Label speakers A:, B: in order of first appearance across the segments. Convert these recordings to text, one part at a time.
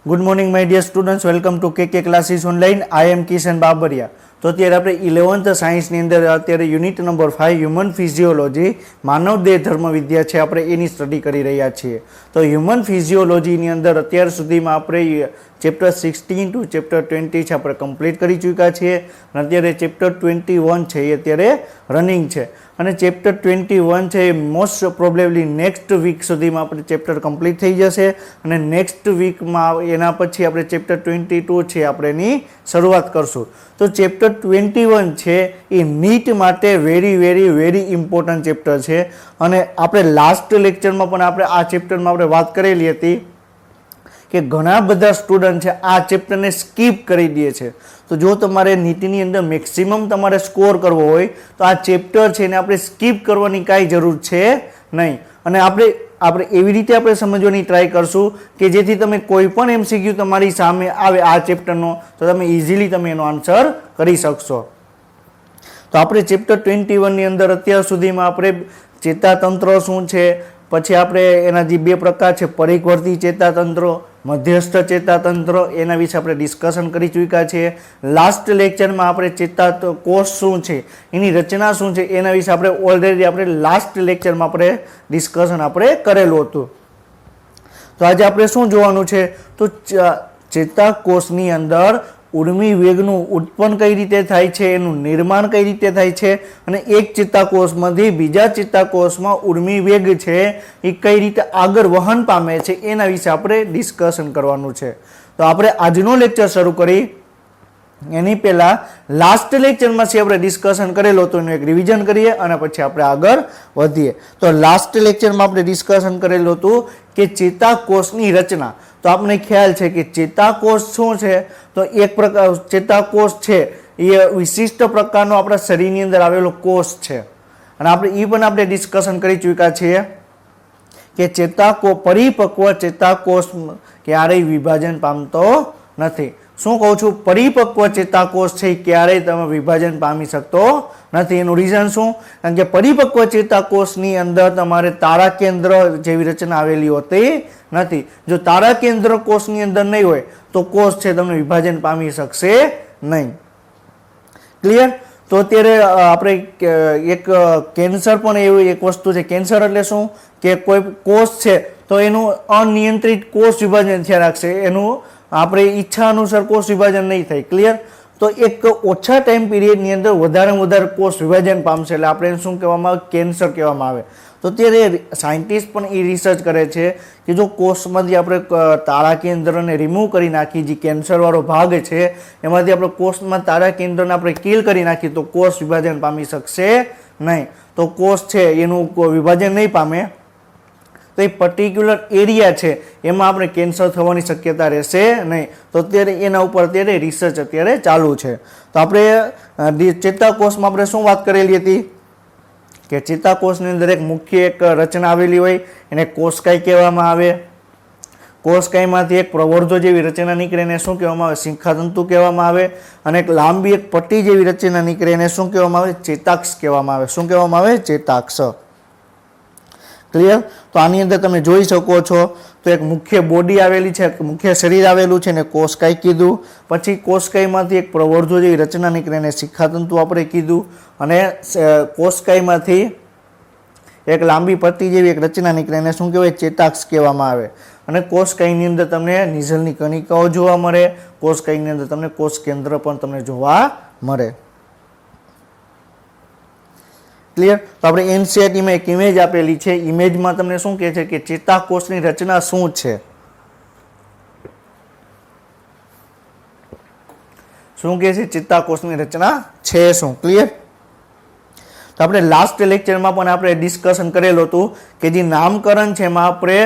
A: Good morning my dear students, welcome to K classes online. I am Kishan Babariya. તો અત્યારે આપણે 11th સાયન્સની અંદર અત્યારે યુનિટ નંબર 5 હ્યુમન ફિઝિયોલોજી માનવ દેહ ધર્મ વિદ્યા છે, આપણે એની સ્ટડી કરી રહ્યા છીએ. તો હ્યુમન ફિઝિયોલોજીની અંદર અત્યાર સુધીમાં આપણે ચેપ્ટર 16 ટુ ચેપ્ટર 20 છે આપણે કમ્પ્લીટ કરી ચૂક્યા છીએ અને અત્યારે ચેપ્ટર 21 છે એ અત્યારે રનિંગ છે અને ચેપ્ટર 21 છે એ મોસ્ટ પ્રોબેબલી નેક્સ્ટ વીક સુધીમાં આપણે ચેપ્ટર કમ્પ્લીટ થઈ જશે અને નેક્સ્ટ વીકમાં એના પછી આપણે ચેપ્ટર 22 છે આપણે એની શરૂઆત કરશું. તો ચેપ્ટર 21 છે એ નીટ માટે વેરી ઇમ્પોર્ટન્ટ ચેપ્ટર છે અને આપણે લાસ્ટ લેક્ચરમાં પણ આપણે આ ચેપ્ટરમાં આપણે વાત કરેલી હતી કે ઘણા બધા સ્ટુડન્ટ છે આ ચેપ્ટરને સ્કીપ કરી દે છે. તો જો તમારે નીટની અંદર મેક્સિમમ તમારે સ્કોર કરવો હોય તો આ ચેપ્ટર છે એને આપણે સ્કીપ કરવાની કાંઈ જરૂર છે નહીં અને આપણે એવી રીતે આપણે સમજવાની ટ્રાય કરશું કે જેથી તમે કોઈ પણ MCQ તમારી સામે આવે આ ચેપ્ટરનો તો તમે ઇઝીલી તમે એનો આન્સર કરી શકશો. તો આપણે ચેપ્ટર 21ની અંદર અત્યાર સુધીમાં આપણે ચેતાતંત્ર શું છે, પછી આપણે એના જે બે પ્રકાર છે પરિવર્તી ચેતાતંત્ર, મધ્યસ્થ ચેતાતંત્ર, એના વિશે આપણે ડિસ્કશન કરી ચૂક્યા છીએ. લાસ્ટ લેક્ચરમાં આપણે ચેતાકોષ શું છે, એની રચના શું છે એના વિશે આપણે ઓલરેડી આપણે લાસ્ટ લેક્ચરમાં આપણે ડિસ્કશન આપણે કરેલું હતું. તો આજે આપણે શું જોવાનું છે તો ચેતાકોષની અંદર ઉર્મિ વેગનું ઉત્પન્ન કઈ રીતે થાય છે, એનું નિર્માણ કઈ રીતે થાય છે અને એક ચેતાકોષમાંથી બીજા ચેતાકોષમાં ઉર્મિ વેગ છે એ કઈ રીતે આગળ વહન પામે છે એના વિશે આપણે ડિસ્કશન કરવાનું છે. તો આપણે આજનો લેક્ચર શરૂ કરી એની પહેલા લાસ્ટ લેક્ચરમાં આપણે ડિસ્કશન કરેલું હતું એનું એક રિવિઝન કરીએ અને પછી આપણે આગળ વધીએ. તો લાસ્ટ લેક્ચરમાં આપણે ડિસ્કશન કરેલું હતું કે ચેતાકોષની રચના. તો આપણને ખ્યાલ છે કે ચેતાકોષ શું છે, તો એક પ્રકાર ચેતાકોષ છે એ વિશિષ્ટ પ્રકારનો આપણા શરીરની અંદર આવેલો કોષ છે અને આપણે એ પણ આપણે ડિસ્કશન કરી ચૂક્યા છીએ કે પરિપક્વ ચેતાકોષ ક્યારેય વિભાજન પામતો નથી. શું કહું છું, પરિપક્વ ચેતાકોષ છે ક્યારેય તમે વિભાજન પામી શકતો નથી. એનું રીઝન શું, કારણ કે પરિપક્વ ચેતાકોષની અંદર તમારે તારા કેન્દ્ર જેવી રચના આવેલી હોતી નથી. જો તારા કેન્દ્ર કોષની અંદર નહીં હોય તો કોષ છે તમને વિભાજન પામી શકશે નહીં. ક્લિયર? તો અત્યારે આપણે એક કેન્સર પણ એવું એક વસ્તુ છે. કેન્સર એટલે શું કે કોઈ કોષ છે તો એનું અનિયંત્રિત કોષ વિભાજન થયા રાખશે, એનું આપણે ઈચ્છા અનુસાર કોષ વિભાજન નહીં થાય. ક્લિયર? તો એક ઓછા ટાઈમ પીરિયડની અંદર વધારેમાં વધારે કોષ વિભાજન પામશે એટલે આપણે શું કહેવામાં આવે, કેન્સર કહેવામાં આવે. તો ત્યારે સાયન્ટિસ્ટ પણ એ રિસર્ચ કરે છે કે જો કોષમાંથી આપણે તારા કેન્દ્રને રિમૂવ કરી નાખી, જે કેન્સરવાળો ભાગ છે એમાંથી આપણે કોષમાં તારા કેન્દ્રને આપણે કિલ કરી નાખીએ તો કોષ વિભાજન પામી શકશે નહીં. તો કોષ છે એનું વિભાજન નહીં પામે તો એ પર્ટિક્યુલર એરિયા છે એમાં આપણે કેન્સર થવાની શક્યતા રહેશે નહીં. તો અત્યારે એના ઉપર અત્યારે રિસર્ચ અત્યારે ચાલુ છે. તો આપણે ચેતાકોષમાં આપણે શું વાત કરેલી હતી કે ચેતાકોષની અંદર એક મુખ્ય એક રચના આવેલી હોય એને કોષકાય કહેવામાં આવે. કોષકાયમાંથી એક પ્રવર્ધો જેવી રચના નીકળે એને શું કહેવામાં આવે, શિખાતંતુ કહેવામાં આવે અને એક લાંબી એક પટ્ટી જેવી રચના નીકળે એને શું કહેવામાં આવે, ચેતાક્ષ કહેવામાં આવે. શું કહેવામાં આવે, ચેતાક્ષ. ક્લિયર? તો આની અંદર તમે જોઈ શકો છો તો એક મુખ્ય બોડી આવેલી છે, મુખ્ય શરીર આવેલું છે ને કોષકાય કીધું. પછી કોષકાયમાંથી એક પ્રવર્ધો જેવી રચના નીકળે એને શિખાતંતુ આપણે કીધું અને કોષકાયમાંથી એક લાંબી પટ્ટી જેવી એક રચના નીકળે એને શું કહેવાય, ચેતાક્ષ કહેવામાં આવે. અને કોષકાયની અંદર તમને નિઝલની કણિકાઓ જોવા મળે, કોષકાયની અંદર તમને કોષ કેન્દ્ર પણ તમને જોવા મળે. ક્લિયર? તો આપણે એનસીઈઆરટીમાં એક ઇમેજ આપેલી છે. ઇમેજમાં તમને શું કહે છે કે ચેતાકોષની રચના શું છે, શું કહે છે, ચેતાકોષની રચના છે શું. ક્લિયર? તો આપણે લાસ્ટ લેક્ચરમાં પણ આપણે ડિસ્કશન કરેલું હતું કે જે નામકરણ છે એમાં આપણે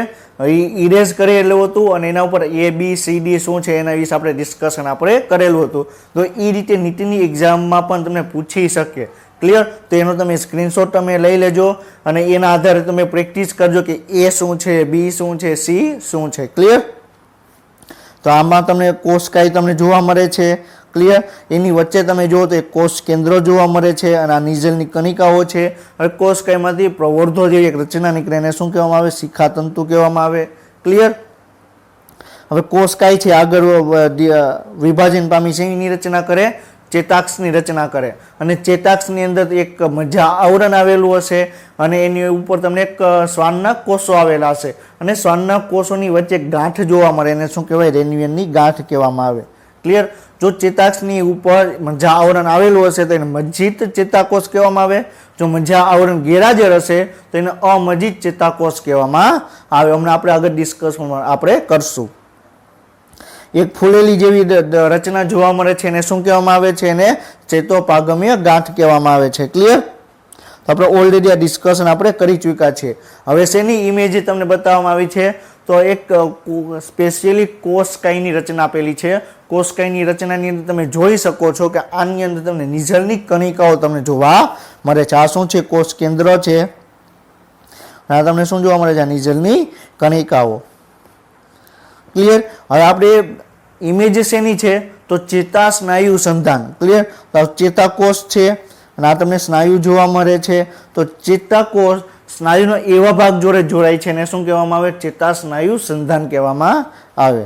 A: ઇરેઝ કરેલું હતું અને એના ઉપર ABCD શું છે એના વિશે આપણે ડિસ્કશન આપણે કરેલું હતું. તો એ રીતે નીટની એક્ઝામમાં પણ તમને પૂછી શકે. ક્લિયર? તો એનો તમે સ્ક્રીનશોટ તમે લઈ લેજો અને એના આધારે તમે પ્રેક્ટિસ કરજો કે A શું છે, B શું છે, C શું છે. ક્લિયર? તો આમાં તમને કોષકાય તમને જોવા મળે છે. ક્લિયર? એની વચ્ચે તમે જુઓ તો એક કોષ કેન્દ્ર જોવા મળે છે અને આ નિઝલની કણિકાઓ છે. હવે કોષકાયમાંથી પ્રવર્ધો જેવી એક રચના નીકળે એને શું કહેવામાં આવે, શિખાતંતુ કહેવામાં આવે. ક્લિયર? હવે કોષકાય છે આગળ વિભાજન પામી છે એની રચના કરે, ચેતાક્ષની રચના કરે અને ચેતાક્ષની અંદર એક મજા આવરણ આવેલું હશે અને એની ઉપર તમને એક શ્વાનના કોષો આવેલા હશે અને શ્વાનના કોષોની વચ્ચે ગાંઠ જોવા મળે એને શું કહેવાય? રેન્યુઅનની ગાંઠ કહેવામાં આવે. ક્લિયર? જો ચેતાક્ષની ઉપર મજા આવરણ આવેલું હશે તો એને મજ્જિત ચેતાકોષ કહેવામાં આવે. જો મજા આવરણ ગેરહાજર હશે તો એને અમજ્જિત ચેતાકોષ કહેવામાં આવે. હમણાં આપણે આગળ ડિસ્કસમાં આપણે કરશું. એક ફૂલેલી જેવી રચના જોવા મળે છે એને શું કહેવામાં આવે છે? એને ચેતોપાગમીય ગાંઠ કહેવામાં આવે છે. ક્લિયર? તો આપણે ઓલરેડી આ ડિસ્કશન આપણે કરી ચૂક્યા છીએ. હવે શેની ઇમેજ તમને બતાવવામાં આવી છે? તો એક સ્પેશિયલી કોષકાયની રચના આપેલી છે. કોષકાયની રચનાની અંદર તમે જોઈ શકો છો કે આની અંદર તમને નિઝરની કણિકાઓ તમને જોવા મળે છે. આ શું છે? કોષ કેન્દ્ર છે. આ તમને શું જોવા મળે છે? નિઝરની કણિકાઓ. ક્લિયર? હવે આપણે ઇમેજ શેની છે? તો ચેતાસ્નાયુ સંધાન. ક્લિયર? તો ચેતાકોષ છે અને આ તમને સ્નાયુ જોવા મળે છે. તો ચેતાકોષ સ્નાયુનો એવા ભાગ જોડે જોડાય છે અને શું કહેવામાં આવે? ચેતાસ્નાયુ સંધાન કહેવામાં આવે.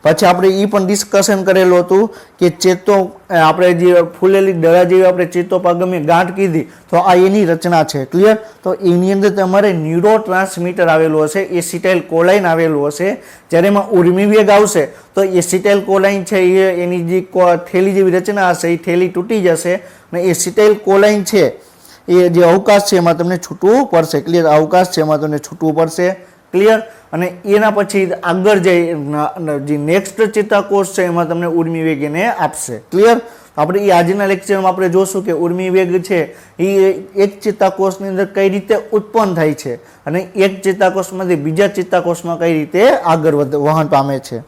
A: પછી આપણે એ પણ ડિસ્કશન કરેલું હતું કે આપણે જે ફૂલેલી દડા જેવી આપણે ચેતોપાગમીય ગાંઠ કીધી તો આ એની રચના છે. ક્લિયર? તો એની અંદર તમારે ન્યુરો ટ્રાન્સમીટર આવેલું હશે, એસિટાઇલ કોલાઇન આવેલું હશે. જ્યારે એમાં ઉર્મિવેગ આવશે તો એસિટાઇલ કોલાઇન છે એની જે થેલી જેવી રચના હશે એ થેલી તૂટી જશે અને એસિટાઇલ કોલાઇન છે એ જે અવકાશ છે એમાં તમને છૂટવું પડશે. ક્લિયર? અવકાશ છે એમાં તમને છૂટવું પડશે. ક્લિયર? અને એના પછી આગળ જે નેક્સ્ટ ચેતાકોષ છે એમાં તમને ઉર્મિવેગ એને આપશે. ક્લિયર? આપણે એ આજના લેક્ચરમાં આપણે જોશું કે ઉર્મિવેગ છે એ એક ચેતાકોષની અંદર કઈ રીતે ઉત્પન્ન થાય છે અને એક ચેતાકોષમાંથી બીજા ચેતાકોષમાં કઈ રીતે આગળ વહન પામે છે.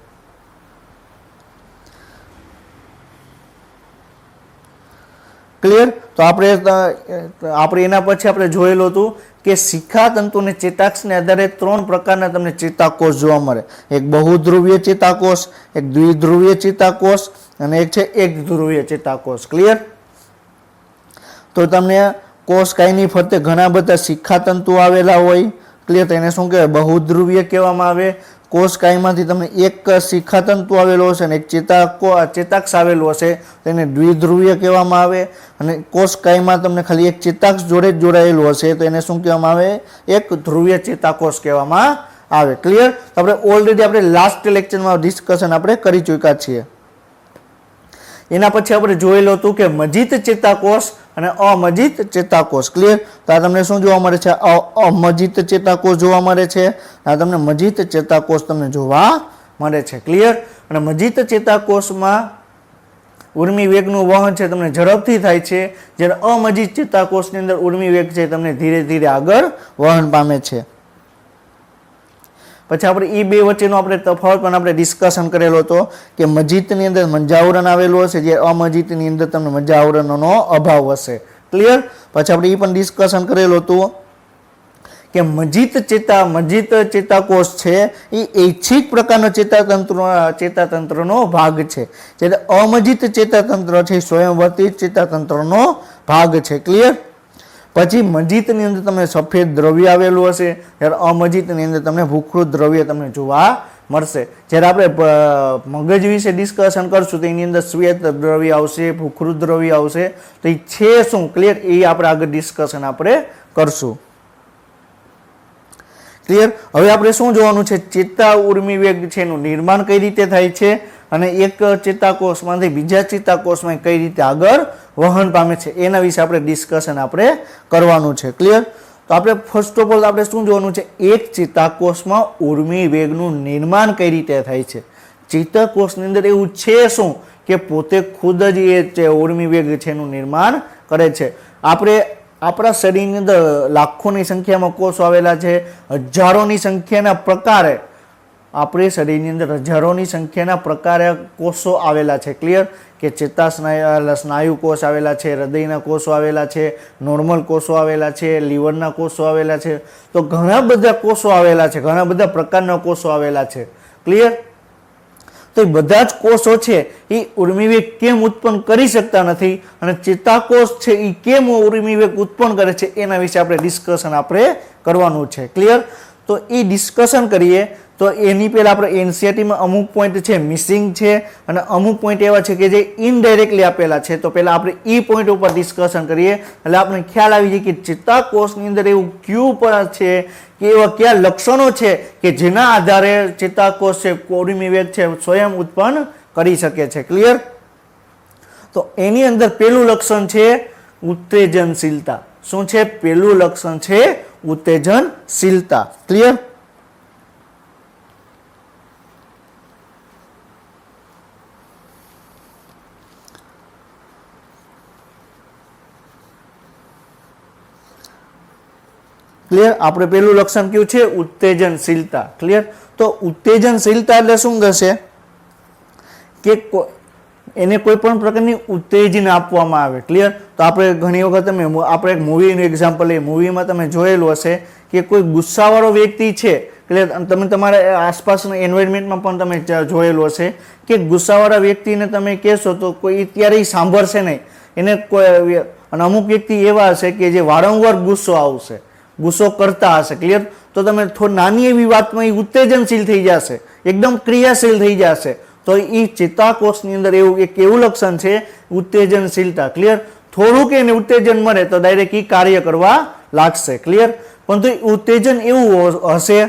A: ક્લિયર? તો આપણે એના પછી આપણે જોયેલું હતું કે શિખાતંતુ અને ચેતાક્ષને આધારે 3 પ્રકારના તમને ચેતાકોષ જોવા મળે. એક બહુધ્રુવીય ચેતાકોષ, એક દ્વિધ્રુવીય ચેતાકોષ અને એક છે એક ધ્રુવીય ચેતાકોષ. ક્લિયર? તો તમને કોષકાયની ફરતે ઘણા બધા શિખાતંતુ આવેલા હોય. ક્લિયર? તો એને શું કહેવાય? બહુધ્રુવીય કહેવામાં આવે. કોષકાયમાંથી તમને એક શિખાતંતુ આવેલું હશે અને એક ચેતાક્ષ આવેલું હશે તેને દ્વિધ્રુવીય કહેવામાં આવે. અને કોષકાયમાં તમને ખાલી એક ચેતાક્ષ જોડે જ જોડાયેલું હશે તો એને શું કહેવામાં આવે? એક ધ્રુવીય ચેતાકોષ કહેવામાં આવે. ક્લિયર? તો આપણે ઓલરેડી આપણે લાસ્ટ લેક્ચરમાં ડિસ્કશન આપણે કરી ચૂક્યા છીએ. એના પછી આપણે જોયેલું હતું કે મજ્જિત ચેતાકોષ અને અમજ્જિત ચેતાકોષ. ક્લિયર? તો આ તમને શું જોવા મળે છે? અમજ્જિત ચેતાકોષ જોવા મળે છે. આ તમને મજ્જિત ચેતાકોષ તમને જોવા મળે છે. ક્લિયર? અને મજ્જિત ચેતાકોષમાં ઉર્મિવેગનું વહન છે તમને ઝડપથી થાય છે, જ્યારે અમજ્જિત ચેતાકોષની અંદર ઉર્મિવેગ છે તમને ધીરે ધીરે આગળ વહન પામે છે. પછી આપણે એ બે વચ્ચેનો આપણે તફાવત પણ આપણે ડિસ્કશન કરેલો હતો કે મજ્જિતની અંદર મજ્જાવરણ આવેલું હશે, જે અમજ્જિતની અંદર તમને મજ્જાવરણનો અભાવ હશે. ક્લિયર? પછી આપણે એ પણ ડિસ્કશન કરેલું હતું કે મજ્જિત ચેતાકોષ છે એ ઐચ્છિક પ્રકારનો ચેતાતંત્રનો ભાગ છે, જ્યારે અમજ્જિત ચેતાતંત્ર છે સ્વયંવર્તી ચેતાતંત્રનો ભાગ છે. ક્લિયર? પછી મજ્જિતની અંદર તમને સફેદ દ્રવ્ય આવેલું હશે, જ્યારે અમજ્જિતની અંદર તમને ભૂખરું દ્રવ્ય તમને જોવા મળશે. જ્યારે આપણે મગજ વિશે ડિસ્કશન કરશું તો એની અંદર શ્વેત દ્રવ્ય આવશે, ભૂખરું દ્રવ્ય આવશે. તો એ છે શું? ક્લિયર? એ આપણે આગળ ડિસ્કશન આપણે કરશું. ક્લિયર? હવે આપણે શું જોવાનું છે? ચેતા ઉર્મિવેગ છે એનું નિર્માણ કઈ રીતે થાય છે અને એક ચેતાકોષમાંથી બીજા ચેતાકોષમાં કઈ રીતે આગળ વહન પામે છે એના વિશે આપણે ડિસ્કશન આપણે કરવાનું છે. ક્લિયર? તો આપણે ફર્સ્ટ ઓફ ઓલ આપણે શું જોવાનું છે? એક ચેતાકોષમાં ઉર્મિવેગનું નિર્માણ કઈ રીતે થાય છે. ચેતાકોષની અંદર એવું છે શું કે પોતે ખુદ જ એ ઉર્મિવેગ છે એનું નિર્માણ કરે છે. આપણા શરીરની અંદર લાખોની સંખ્યામાં કોષો આવેલા છે, હજારોની સંખ્યાના પ્રકારે આપણે શરીરની અંદર હજારોની સંખ્યાના પ્રકારે કોષો આવેલા છે. ક્લિયર? કે સ્નાયુ કોષ આવેલા છે, હૃદયના કોષો આવેલા છે, નોર્મલ કોષો આવેલા છે, લીવરના કોષો આવેલા છે. તો ઘણા બધા કોષો આવેલા છે, ઘણા બધા પ્રકારના કોષો આવેલા છે. ક્લિયર? તો એ બધા જ કોષો છે એ ઉર્મિવેગ કેમ ઉત્પન્ન કરી શકતા નથી અને ચેતાકોષ છે એ કેમ ઉર્મિવેગ ઉત્પન્ન કરે છે એના વિશે આપણે ડિસ્કશન આપણે કરવાનું છે. ક્લિયર? તો એ ડિસ્કશન કરીએ તો એની પહેલા આપણે એનસીઈઆરટીમાં અમુક પોઈન્ટ છે મિસિંગ છે અને અમુક પોઈન્ટ એવા છે કે જે ઇનડાયરેક્ટલી આપેલા છે. તો પહેલા આપણે ઈ પોઈન્ટ ઉપર ડિસ્કશન કરીએ એટલે આપણે ખ્યાલ આવી જાય કે ચેતાકોષની અંદર એવું ક્યુ પર છે કે એવા કયા લક્ષણો છે કે જેના આધારે ચેતાકોષ છે ઉર્મિ વેગ છે સ્વયં ઉત્પન્ન કરી શકે છે. ક્લિયર? તો એની અંદર પહેલું લક્ષણ છે ઉત્તેજનશીલતા. શું છે? પહેલું લક્ષણ છે ઉત્તેજનશીલતા. ક્લિયર? ક્લિયર? આપણે પહેલું લક્ષણ કયું છે? ઉત્તેજનશીલતા. ક્લિયર? તો ઉત્તેજનશીલતા એટલે શું થશે કે એને કોઈ પણ પ્રકારની ઉત્તેજના આપવામાં આવે. ક્લિયર? તો આપણે ઘણી વખત આપણે એક મૂવીનું એક્ઝામ્પલ લઈએ. મૂવીમાં તમે જોયેલું હશે કે કોઈ ગુસ્સાવાળો વ્યક્તિ છે. ક્લિયર? તમે તમારા આસપાસના એન્વાયરમેન્ટમાં પણ તમે જોયેલું હશે કે ગુસ્સાવાળા વ્યક્તિને તમે કહેશો તો કોઈ ત્યારે સાંભળશે નહીં એને કોઈ. અને અમુક વ્યક્તિ એવા હશે કે જે વારંવાર ગુસ્સો આવશે, ગુસ્સો કરતા હશે. ક્લિયર? તો તમે થોડી નાની એવી વાતમાં એ ઉત્તેજનશીલ થઈ જશે, એકદમ ક્રિયાશીલ થઈ જશે. તો એ ચેતાકોષની અંદર એવું લક્ષણ છે ઉત્તેજનશીલતા. ક્લિયર? થોડુંક એને ઉત્તેજન મળે તો ડાયરેક્ટ એ કાર્ય કરવા લાગશે. ક્લિયર? પરંતુ ઉત્તેજન એવું હશે,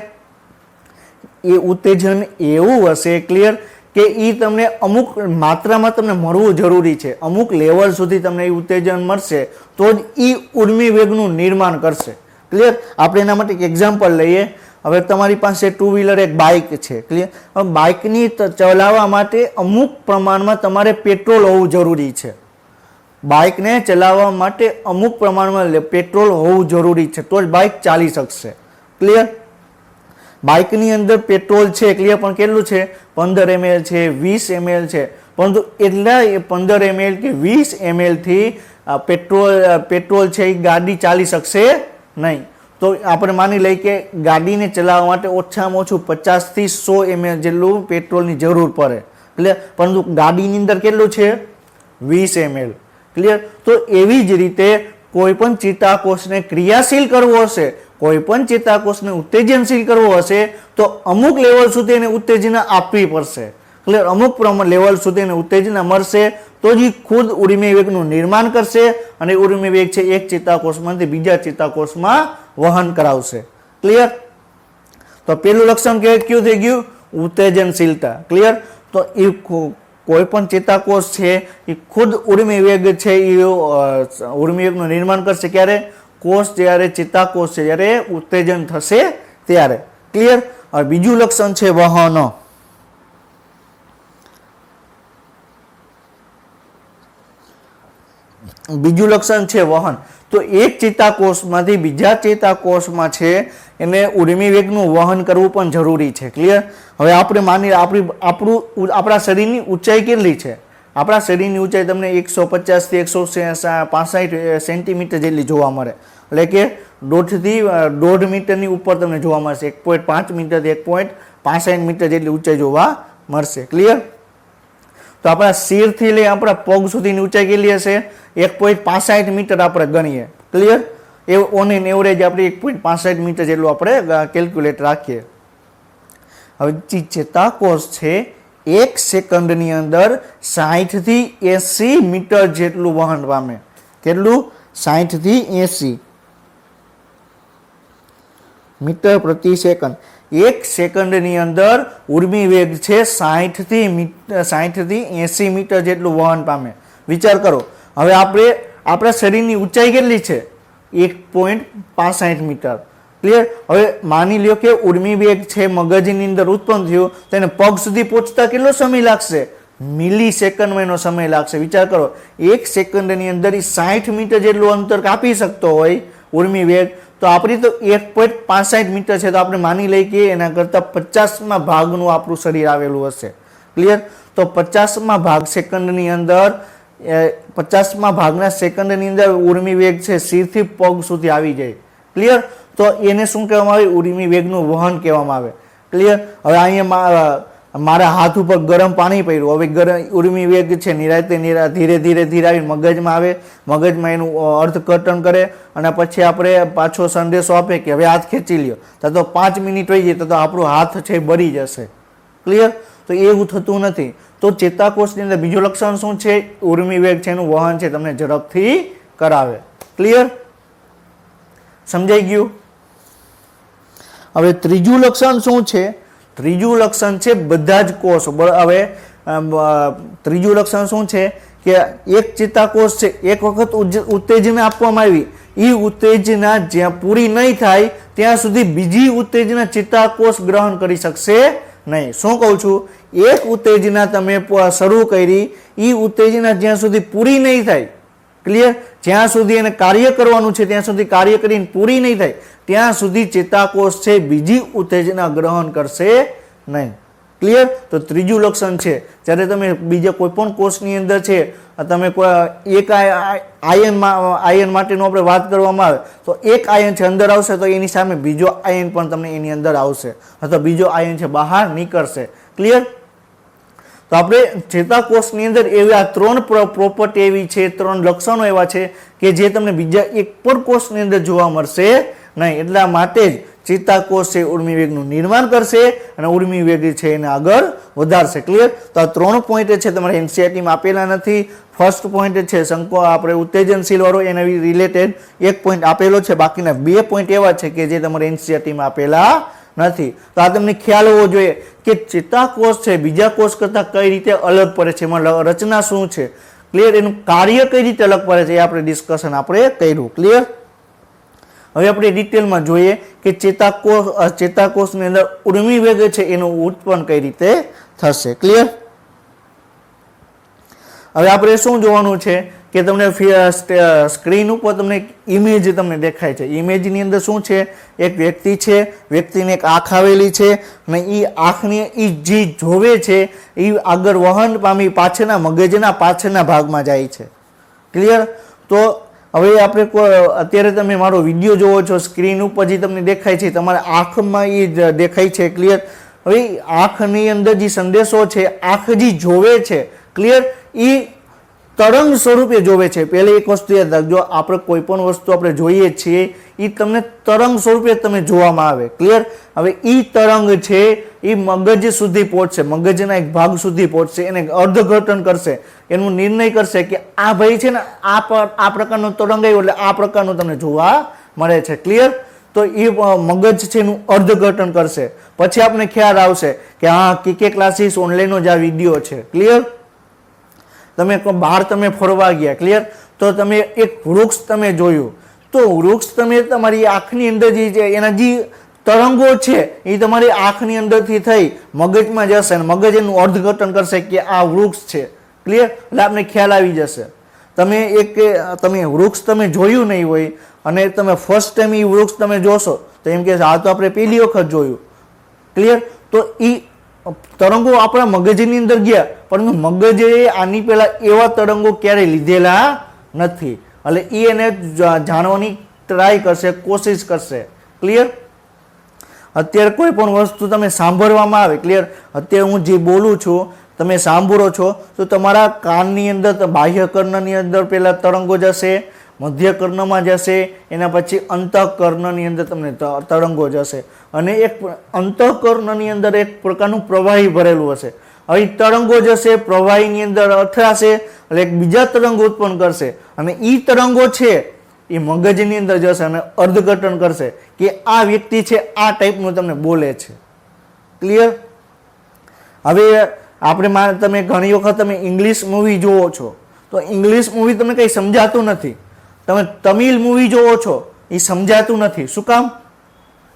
A: એ ઉત્તેજન એવું હશે ક્લિયર કે એ તમને અમુક માત્રામાં તમને મળવું જરૂરી છે. અમુક લેવલ સુધી તમને એ ઉત્તેજન મળશે તો જ એ ઉર્મિ વેગનું નિર્માણ કરશે. ક્લિયર? આપણે એના માટે એક એક્ઝામ્પલ લઈએ. હવે તમારી પાસે ટુ વ્હીલર એક બાઇક છે. ક્લિયર? હવે બાઇકની ચલાવવા માટે અમુક પ્રમાણમાં તમારે પેટ્રોલ હોવું જરૂરી છે. બાઇકને ચલાવવા માટે અમુક પ્રમાણમાં પેટ્રોલ હોવું જરૂરી છે તો જ બાઇક ચાલી શકશે. ક્લિયર? બાઇકની અંદર પેટ્રોલ છે. ક્લિયર? પણ કેટલું છે? 15 ml છે, 20 ml છે. પરંતુ એટલા 15 ml કે 20 ml થી પેટ્રોલ છે એ ગાડી ચાલી શકશે નહીં. તો આપણે માની લઈએ કે ગાડીને ચલાવવા માટે ઓછામાં ઓછું 50 થી 100 ml જેટલું પેટ્રોલની જરૂર પડે. ક્લિયર? પરંતુ ગાડીની અંદર કેટલું છે? 20 ml. ક્લિયર? તો એવી જ રીતે કોઈ પણ ચેતાકોષને ક્રિયાશીલ કરવો હશે, કોઈ પણ ચેતાકોષને ઉત્તેજનશીલ કરવો હશે તો અમુક લેવલ સુધી એને ઉત્તેજના આપવી પડશે. ક્લિયર? અમુક લેવલ સુધી એને ઉત્તેજના મળશે તો જ ખુદ ઉર્મિ વેગનું નિર્માણ કરશે અને ઉર્મિ વેગ છે એક ચેતાકોષમાંથી બીજા ચેતાકોષમાં વહન કરાવશે. ક્લિયર? તો પહેલું લક્ષણ કયું થઈ ગયું? ઉત્તેજનશીલતા. ક્લિયર? તો એ કોઈ પણ ચેતાકોષ છે એ ખુદ ઉર્મિ વેગ છે એ ઉર્મિ વેગનું નિર્માણ કરશે. ક્યારે? કોષ જ્યારે ચેતાકોષ છે જ્યારે ઉત્તેજન થશે ત્યારે. ક્લિયર? હવે બીજું લક્ષણ છે વહન. બીજું લક્ષણ છે વહન. તો એક ચેતાકોષમાંથી બીજા ચેતાકોષમાં છે એને ઉર્મિ વેગનું વહન કરવું પણ જરૂરી છે. ક્લિયર? હવે આપણે માની આપણા શરીરની ઊંચાઈ કેટલી છે? આપણા શરીરની ઊંચાઈ તમને 150 થી 165 સેન્ટીમીટર જેટલી જોવા મળે. એટલે કે 1.5 થી 1.5 મીટરની ઉપર તમને જોવા મળશે. 1.5 મીટરથી 1.65 મીટર જેટલી ઊંચાઈ જોવા મળશે. ક્લિયર? તો આપણા શિરથી લઈ આપણા પગ સુધીની ઊંચાઈ કેટલી હશે? 1.65 મીટર આપણે ગણીએ. ક્લિયર? ઓન એન એવરેજ આપણે 1.65 મીટર જેટલું આપણે કેલ્ક્યુલેટ રાખીએ. હવે ચેતાકોષ છે 1 સેકન્ડની અંદર 60 થી 80 મીટર જેટલું વહન પામે. કેટલું? 60 થી 80 મીટર પ્રતિ સેકન્ડ. 1 સેકન્ડની અંદર ઉર્મિ વેગ છે 60 થી 80 મીટર જેટલું વહન પામે. વિચાર કરો. હવે આપણા શરીરની ઊંચાઈ કેટલી છે? 1.65 મીટર. ક્લિયર? હવે માની લ્યો કે ઉર્મિ વેગ છે મગજની અંદર ઉત્પન્ન થયું તો એને પગ સુધી પહોંચતા કેટલો સમય લાગશે? મિલી સેકન્ડમાં એનો સમય લાગશે. વિચાર કરો, 1 સેકન્ડની અંદર 60 મીટર જેટલું અંતર કાપી શકતો હોય ઉર્મિ વેગ, તો આપણી તો 1.65 મીટર છે તો આપણે માની લઈએ કે એના કરતાં 50માં ભાગનું આપણું શરીર આવેલું હશે. ક્લિયર? તો 50માં ભાગ સેકન્ડની અંદર 50માં ભાગના સેકન્ડની અંદર ઉર્મિ વેગ છે શિરથી પગ સુધી આવી જાય. ક્લિયર? તો એને શું કહેવામાં આવે? ઉર્મિ વેગનું વહન કહેવામાં આવે. ક્લિયર? હવે અહીંયા મારા હાથ ઉપર ગરમ પાણી પડ્યું, હવે ઉર્મી વેગ છે નિરાતે ધીરે ધીરે ધીરે આવીને મગજમાં આવે, મગજમાં એનું અર્થઘટન કરે અને પછી આપણે પાછો સંદેશો આપે કે હવે હાથ ખેંચી લ્યો, તો 5 મિનિટ થઈ જાય તો આપણો હાથ છે બળી જશે. ક્લિયર? તો એવું થતું નથી. તો ચેતાકોષની અંદર બીજું લક્ષણ શું છે? ઉર્મી વેગ છે એનું વહન છે તમને ઝડપથી કરાવે. ક્લિયર? સમજાઈ ગયું? હવે ત્રીજું લક્ષણ શું છે? ત્રીજું લક્ષણ છે બધા જ કોષ. હવે ત્રીજું લક્ષણ શું છે કે એક ચેતાકોષ છે, એક વખત ઉત્તેજના આપવામાં આવી, એ ઉત્તેજના જ્યાં પૂરી નહીં થાય ત્યાં સુધી બીજી ઉત્તેજના ચેતાકોષ ગ્રહણ કરી શકશે નહીં. શું કહું છું? એક ઉત્તેજના તમે શરૂ કરી, એ ઉત્તેજના જ્યાં સુધી પૂરી નહીં થાય, ક્લિયર, જ્યાં સુધી એને કાર્ય કરવાનું છે ત્યાં સુધી કાર્ય કરીને પૂરી નહીં થાય ત્યાં સુધી ચેતાકોષ છે બીજી ઉત્તેજના ગ્રહણ કરશે નહીં. ક્લિયર? તો ત્રીજું લક્ષણ છે જ્યારે તમે બીજા કોઈ પણ કોષની અંદર છે તમે એક આયન માટેનું આપણે વાત કરવામાં આવે તો એક આયન છે અંદર આવશે તો એની સામે બીજો આયન પણ તમને એની અંદર આવશે અથવા બીજો આયન છે બહાર નીકળશે. ક્લિયર? તો આપણે ચેતાકોષની અંદર એવા 3 પ્રોપર્ટી એવી છે, 3 લક્ષણો એવા છે કે જે તમને બીજા એક પણ કોષની અંદર જોવા મળશે નહીં. એટલા માટે જ ચેતાકોષ છે ઉર્મી વેગનું નિર્માણ કરશે અને ઉર્મી વેગ છે એને આગળ વધારશે. ક્લિયર? તો આ 3 પોઈન્ટ છે તમારે એનસીઈઆરટીમાં આપેલા નથી. ફર્સ્ટ પોઈન્ટ છે આપણે ઉત્તેજનશીલ વાળો એના રિલેટેડ એક પોઈન્ટ આપેલો છે, બાકીના 2 પોઈન્ટ એવા છે કે જે તમારે એનસીઈઆરટીમાં આપેલા નથી. તો આ તમને ખ્યાલ હોવો જોઈએ કે ચેતાકોષ છે બીજા કોષ કરતાં કઈ રીતે અલગ પડે છે, એમાં રચના શું છે, ક્લિયર, એનું કાર્ય કઈ રીતે અલગ પડે છે એ આપણે ડિસ્કશન આપણે કર્યું. ક્લિયર? હવે આપણે ડિટેલમાં જોઈએ કે ચેતાકોષની અંદર ઉર્મી વેગ છે એનું ઉત્પન્ન કઈ રીતે થશે. ક્લિયર? હવે આપણે શું જોવાનું છે કે તમને સ્ક્રીન ઉપર તમને ઇમેજ તમને દેખાય છે. ઇમેજની અંદર શું છે? એક વ્યક્તિ છે, વ્યક્તિને એક આંખ આવેલી છે અને એ આંખને એ જે જોવે છે એ આગળ વહન પામી પાછળના મગજના પાછળના ભાગમાં જાય છે. ક્લિયર? તો હવે આપણે અત્યારે તમે મારો વિડીયો જોવો છો, સ્ક્રીન ઉપર જે તમને દેખાય છે તમારા આંખમાં એ દેખાય છે. ક્લિયર? હવે આંખની અંદર જે સંદેશો છે આંખ જે જોવે છે, ક્લિયર, એ તરંગ સ્વરૂપે જોવે છે. પહેલી એક વસ્તુ યાદ રાખજો, આપણે કોઈ પણ વસ્તુ આપણે જોઈએ છીએ એ તમને તરંગ સ્વરૂપે તમે જોવામાં આવે. ક્લિયર? હવે એ તરંગ છે એ મગજ સુધી પહોંચશે, મગજના એક ભાગ સુધી પહોંચશે, એને અર્થઘટન કરશે, એનું નિર્ણય કરશે કે આ ભાઈ છે ને આ પ્રકારનો તરંગ આવ્યો એટલે આ પ્રકારનું તમને જોવા મળે છે. ક્લિયર? તો એ મગજ છે એનું અર્થઘટન કરશે. પછી આપણે ખ્યાલ આવશે કે હા કે ક્લાસીસ ઓનલાઈનનો જ આ વિડીયો છે. ક્લિયર? તમે બહાર તમે ફરવા ગયા, ક્લિયર, તો તમે એક વૃક્ષ તમે જોયું, તો વૃક્ષ તમે તમારી આંખની અંદર જે એના જે તરંગો છે એ તમારી આંખની અંદરથી થઈ મગજમાં જશે અને મગજ એનું અર્થઘટન કરશે કે આ વૃક્ષ છે. ક્લિયર? એટલે આપણે ખ્યાલ આવી જશે. તમે વૃક્ષ તમે જોયું નહીં હોય અને તમે ફર્સ્ટ ટાઈમ એ વૃક્ષ તમે જોશો તો એમ કે આ તો આપણે પહેલી વખત જોયું. ક્લિયર? તો એ તરંગો આપણા મગજની અંદર ગયા પરંતુ મગજે આની પહેલા એવા તરંગો ક્યારેય લીધેલા નથી એટલે એને જાણવાની ટ્રાય કરશે, કોશિશ કરશે. ક્લિયર? અત્યારે કોઈ પણ વસ્તુ તમે સાંભળવામાં આવે, ક્લિયર, અત્યારે હું જે બોલું છું તમે સાંભળો છો તો તમારા કાનની અંદર બાહ્ય કર્ણની અંદર પહેલા તરંગો જશે, મધ્ય કર્ણમાં જશે, એના પછી અંતઃકર્ણની અંદર તમને તરંગો જશે અને એક અંતઃકર્ણની અંદર એક પ્રકારનું પ્રવાહી ભરેલું હશે. હવે તરંગો જશે, પ્રવાહીની અંદર અથડાશે એટલે એક બીજા તરંગો ઉત્પન્ન કરશે અને એ તરંગો છે એ મગજની અંદર જશે અને અર્થઘટન કરશે કે આ વ્યક્તિ છે આ ટાઈપનું તમને બોલે છે. ક્લિયર? હવે તમે ઘણી વખત તમે ઇંગ્લિશ મૂવી જોવો છો તો ઇંગ્લિશ મૂવી તમને કંઈ સમજાતું નથી, તમે તમિલ મૂવી જોવો છો એ સમજાતું નથી. શું કામ?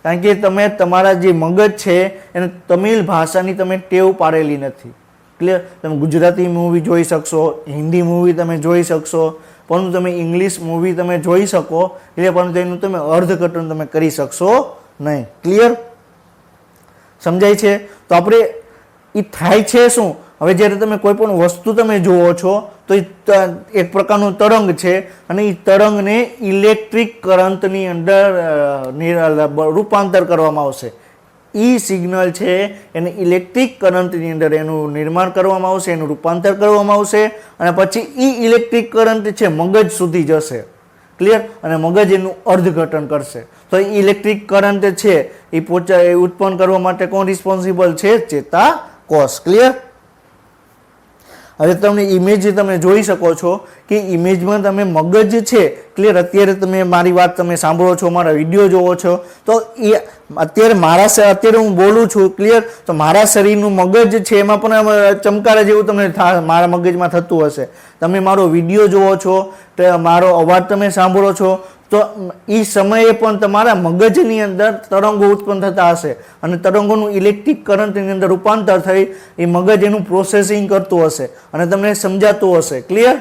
A: કારણ કે તમે તમારા જે મગજ છે એને તમિલ ભાષાની તમે ટેવ પાડેલી નથી. ક્લિયર? તમે ગુજરાતી મૂવી જોઈ શકશો, હિન્દી મૂવી તમે જોઈ શકશો, પરંતુ તમે ઇંગ્લિશ મૂવી તમે જોઈ શકો એટલે પરંતુ એનું તમે અર્થઘટન તમે કરી શકશો નહીં. ક્લિયર? સમજાય છે? તો આપણે એ થાય છે શું? હવે જ્યારે તમે કોઈ પણ વસ્તુ તમે જુઓ છો તો એક પ્રકારનું તરંગ છે અને એ તરંગને ઇલેક્ટ્રિક કરંટની અંદર રૂપાંતર કરવામાં આવશે. ઈ સિગ્નલ છે એને ઇલેક્ટ્રિક કરંટની અંદર એનું નિર્માણ કરવામાં આવશે, એનું રૂપાંતર કરવામાં આવશે અને પછી ઈ ઇલેક્ટ્રિક કરંટ છે મગજ સુધી જશે. ક્લિયર? અને મગજ એનું અર્થઘટન કરશે. તો ઇલેક્ટ્રિક કરંટ છે એ ઉત્પન્ન કરવા માટે કોણ રિસ્પોન્સિબલ છે? ચેતાકોષ. ક્લિયર? હવે તમને ઇમેજ તમે જોઈ શકો છો કે ઇમેજમાં તમે મગજ છે. ક્લિયર? અત્યારે તમે મારી વાત તમે સાંભળો છો, મારા વિડીયો જોવો છો, તો એ અત્યારે હું બોલું છું. ક્લિયર? તો મારા શરીરનું મગજ છે એમાં પણ ચમકારા જેવું તમને મારા મગજમાં થતું હશે. તમે મારો વિડીયો જોવો છો, મારો અવાજ તમે સાંભળો છો, તો એ સમયે પણ તમારા મગજની અંદર તરંગો ઉત્પન્ન થતા હશે અને તરંગોનું ઇલેક્ટ્રિક કરંટની અંદર રૂપાંતર થઈ એ મગજ એનું પ્રોસેસિંગ કરતું હશે અને તમને સમજાતું હશે. ક્લિયર?